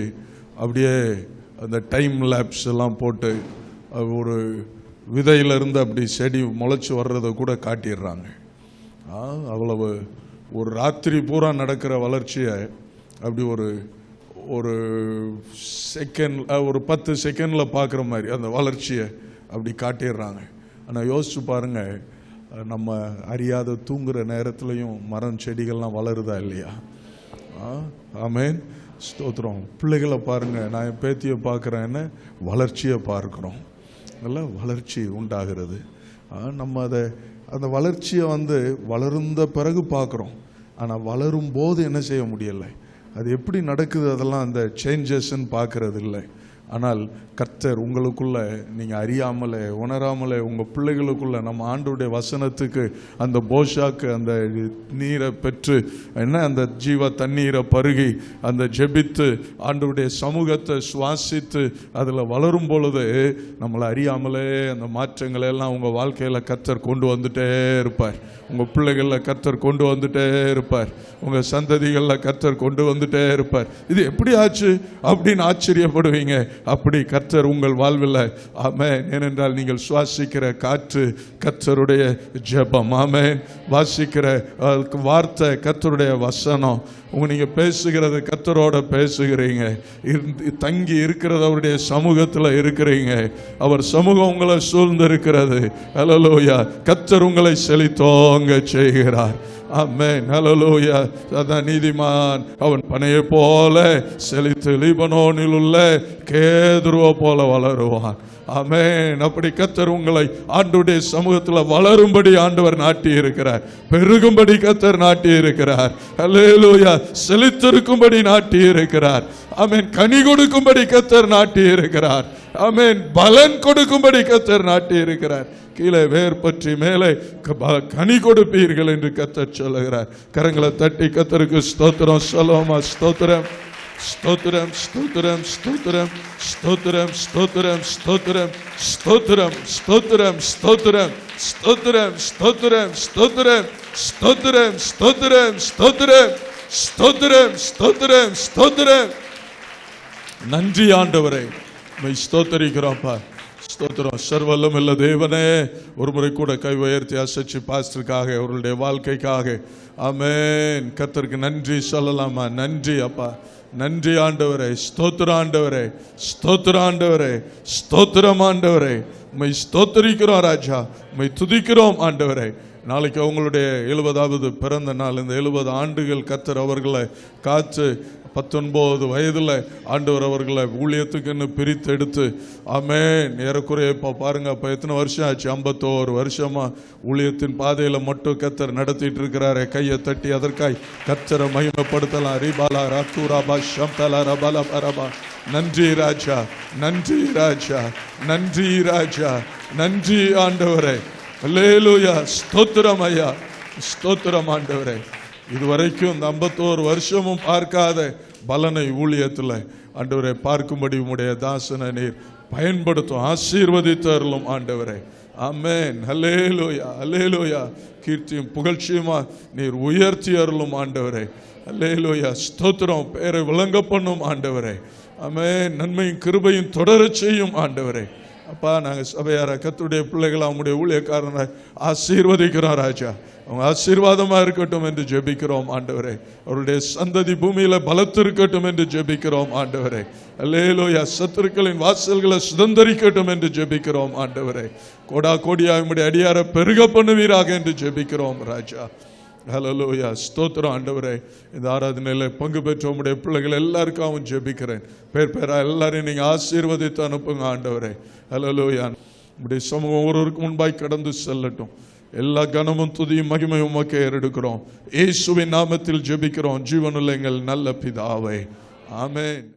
அப்படியே அந்த டைம் லேப்ஸ் எல்லாம் போட்டு ஒரு விதையிலிருந்து அப்படி செடி முளைச்சி வர்றதை கூட காட்டிடுறாங்க. அவ்வளவு ஒரு ராத்திரி பூரா நடக்கிற வளர்ச்சியை அப்படி ஒரு செகண்ட், ஒரு 10 செகண்டில் பார்க்குற மாதிரி அந்த வளர்ச்சியை அப்படி காட்டிடுறாங்க. ஆனால் யோசிச்சு பாருங்க, நம்ம அறியாத தூங்குற நேரத்துலையும் மரம் செடிகள்லாம் வளருதா இல்லையா? ஆமென். ஸ்தோத்திரம். பிள்ளைகளை பாருங்க, நான் என் பேத்தியை பார்க்குறேன்னு வளர்ச்சியை பார்க்குறோம். நல்ல வளர்ச்சி உண்டாகிறது. நம்ம அந்த வளர்ச்சியை வளர்ந்த பிறகு பார்க்குறோம். ஆனால் வளரும் போது என்ன செய்ய முடியலை. அது எப்படி நடக்குது, அதெல்லாம் அந்த சேஞ்சஸ்ன்னு பார்க்கறது இல்லை. ஆனால் கர்த்தர் உங்களுக்குள்ள நீங்கள் அறியாமலே உணராமலே உங்கள் பிள்ளைகளுக்குள்ள நம்ம ஆண்டவருடைய வசனத்துக்கு அந்த போஷாக்கு அந்த நீரை பெற்று அந்த ஜீவ தண்ணீரை பருகி அந்த ஜெபித்து ஆண்டவருடைய சமூகத்தை சுவாசித்து அதில் வளரும் பொழுது நம்மளை அறியாமலே அந்த மாற்றங்களை எல்லாம் உங்கள் வாழ்க்கையில் கர்த்தர் கொண்டு வந்துட்டே இருப்பார். உங்கள் பிள்ளைகளில் கர்த்தர் கொண்டு வந்துட்டே இருப்பார். உங்கள் சந்ததிகளில் கர்த்தர் கொண்டு வந்துட்டே இருப்பார். இது எப்படி ஆச்சு அப்படின்னு ஆச்சரியப்படுவீங்க. அப்படி கர்த்தர் உங்கள் வாழ்வில் ஆமென். ஏனென்றால் நீங்கள் சுவாசிக்கிற காற்று கர்த்தருடைய ஜெபம். ஆமென். வாசிக்கிற வார்த்தை கர்த்தருடைய வசனம். நீங்கள் பேசுகிறது கர்த்தரோட பேசுகிறீங்க. தங்கி இருக்கிறது அவருடைய சமூகத்தில் இருக்கிறீங்க. அவர் சமூகம் உங்களை சூழ்ந்து இருக்கிறது. ஹல்லேலூயா. கர்த்தர் உங்களை செழித்தோங்க செய்கிறார். ஆமென். ஹல்லேலூயா. அதான் நீதிமான் அவன் பனையை போல செழித்து லீபனோனில் உள்ள கேதுருவை போல வளருவான். ஆமென். அப்படி கர்த்தர் உங்களை ஆண்டவருடைய சமூகத்தில் வளரும்படி ஆண்டவர் நாட்டி இருக்கிறார். பெருகும்படி கர்த்தர் நாட்டி இருக்கிறார். ஹல்லேலூயா. செழித்திருக்கும்படி நாட்டி இருக்கிறார். ஆமென். கனி கொடுக்கும்படி கர்த்தர் நாட்டி இருக்கிறார். ஆமென். பலன் கொடுக்கும்படி கர்த்தர் நாட்டி இருக்கிறார். கீழே வேர் பற்றி மேலே கனி கொடுப்பீர்கள் என்று கர்த்தர் சொல்லுகிறார். கரங்களை தட்டி கர்த்தருக்கு ஸ்தோத்திரம் சொல்லுவோமா? ஸ்தோத்திரம், ஸ்தோத்திரம், ஸ்தோத்திரம், ஸ்தோத்திரம், ஸ்தோத்திரம், ஸ்தோத்திரம், ஸ்தோத்திரம், ஸ்தோத்திரம், ஸ்தோத்திரம், ஸ்தோத்திரம், ஸ்தோத்திரம், ஸ்தோத்திரம், ஸ்தோத்திரம், ஸ்தோத்திரம், ஸ்தோத்திரம், ஸ்தோத்திரம், ஸ்தோத்திரம், ஸ்தோத்திரம், ஸ்தோத்திரம். நன்றி ஆண்டவரே, ஸ்தோத்திரிக்கிறோம்ப்பா. ஸ்தோத்திரம். சர்வல்லமுள்ள தேவனே, ஒரு முறை கூட கை உயர்த்தி அசைச்சு பாஸ்டருக்காக அவர்களுடைய வாழ்க்கைக்காக ஆமென். கர்த்தருக்கு நன்றி சொல்லலாமா? நன்றி அப்பா, நன்றி ஆண்டவரே. ஸ்தோத்திர ஆண்டவரே, ஸ்தோத்திர ஆண்டவரே, ஸ்தோத்திரம் ஆண்டவரே. உம்மை ஸ்தோத்திரிக்கிறோம் ராஜா, உம்மை துதிக்கிறோம் ஆண்டவரே. நாளைக்கு அவங்களுடைய 70வது பிறந்த நாள். இந்த 70 ஆண்டுகள் கர்த்தர் அவர்களை காத்து 19 வயதில் ஆண்டவர் அவர்களை ஊழியத்துக்குன்னு பிரித்து எடுத்து ஆமென். ஏறக்குறைய இப்போ பாருங்க, இப்போ எத்தனை வருஷம் ஆச்சு? 51 வருஷமா ஊழியத்தின் பாதையில் மட்டும் கர்த்தர் நடத்திட்டு இருக்கிறாரு. கையை தட்டி அதற்காய் கர்த்தரை மகிமைப்படுத்தலாம். ரிபாலா ராக்கூராபா ஷம்தலா ரபாலா பரபா. நன்றி ராஜா, நன்றி ராஜா, நன்றி ராஜா, நன்றி ஆண்டவரே. அல்லேலூயா. ஸ்தோத்திரம் ஐயா, ஸ்தோத்திரம் ஆண்டவரே. இதுவரைக்கும் இந்த 51 வருஷமும் பார்க்காத பலனை ஊழியத்தில் ஆண்டவரை பார்க்கும்படி உம்முடைய தாசனை நீர் பயன்படுத்தும். ஆசீர்வதித்தருளும் ஆண்டவரே. ஆமென். அல்லேலூயா, அல்லேலூயா. கீர்த்தியும் புகழ்ச்சியுமா நீர் உயர்த்தி அருளும் ஆண்டவரே. அல்லேலூயா. ஸ்தோத்திரம். பேரை விளங்க பண்ணும் ஆண்டவரே. ஆமென். நன்மையும் கிருபையும் தொடரச் செய்யும் ஆண்டவரே. அப்பா, நாங்கள் சபையார கர்த்தருடைய பிள்ளைகளை அவங்களுடைய ஊழியக்காரனை ஆசீர்வதிக்கிறோம் ராஜா. அவங்க ஆசீர்வாதமாக இருக்கட்டும் என்று ஜெபிக்கிறோம் ஆண்டவரே. அவருடைய சந்ததி பூமியில பலத்திருக்கட்டும் என்று ஜெபிக்கிறோம் ஆண்டவரே. அல்லேலூயா. சத்துருக்களின் வாசல்களை சுதந்தரிக்கட்டும் என்று ஜெபிக்கிறோம் ஆண்டவரே. கோடா கோடியாக உம்முடைய அடியாரை பெருக பண்ணுவீராக என்று ஜெபிக்கிறோம் ராஜா. ஹல்லேலூயா. ஸ்தோத்திரம் ஆண்டவரே. இந்த ஆராதனையில் பங்கு பெற்ற உம்முடைய பிள்ளைகள் எல்லாருக்காகவும் ஜெபிக்கிறேன். பேர் பேரா எல்லாரையும் நீங்க ஆசீர்வதித்து அனுப்புங்க ஆண்டவரே. ஹல்லேலூயா. உம்முடைய சமூகம் ஒருவருக்கு முன்பாய் கடந்து செல்லட்டும். எல்லா கனமும் துதியும் மகிமையும் உமக்கே ஏறெடுக்கிறோம். இயேசுவின் நாமத்தில் ஜெபிக்கிறோம் ஜீவனுள்ள எங்கள் நல்ல பிதாவே. ஆமென்.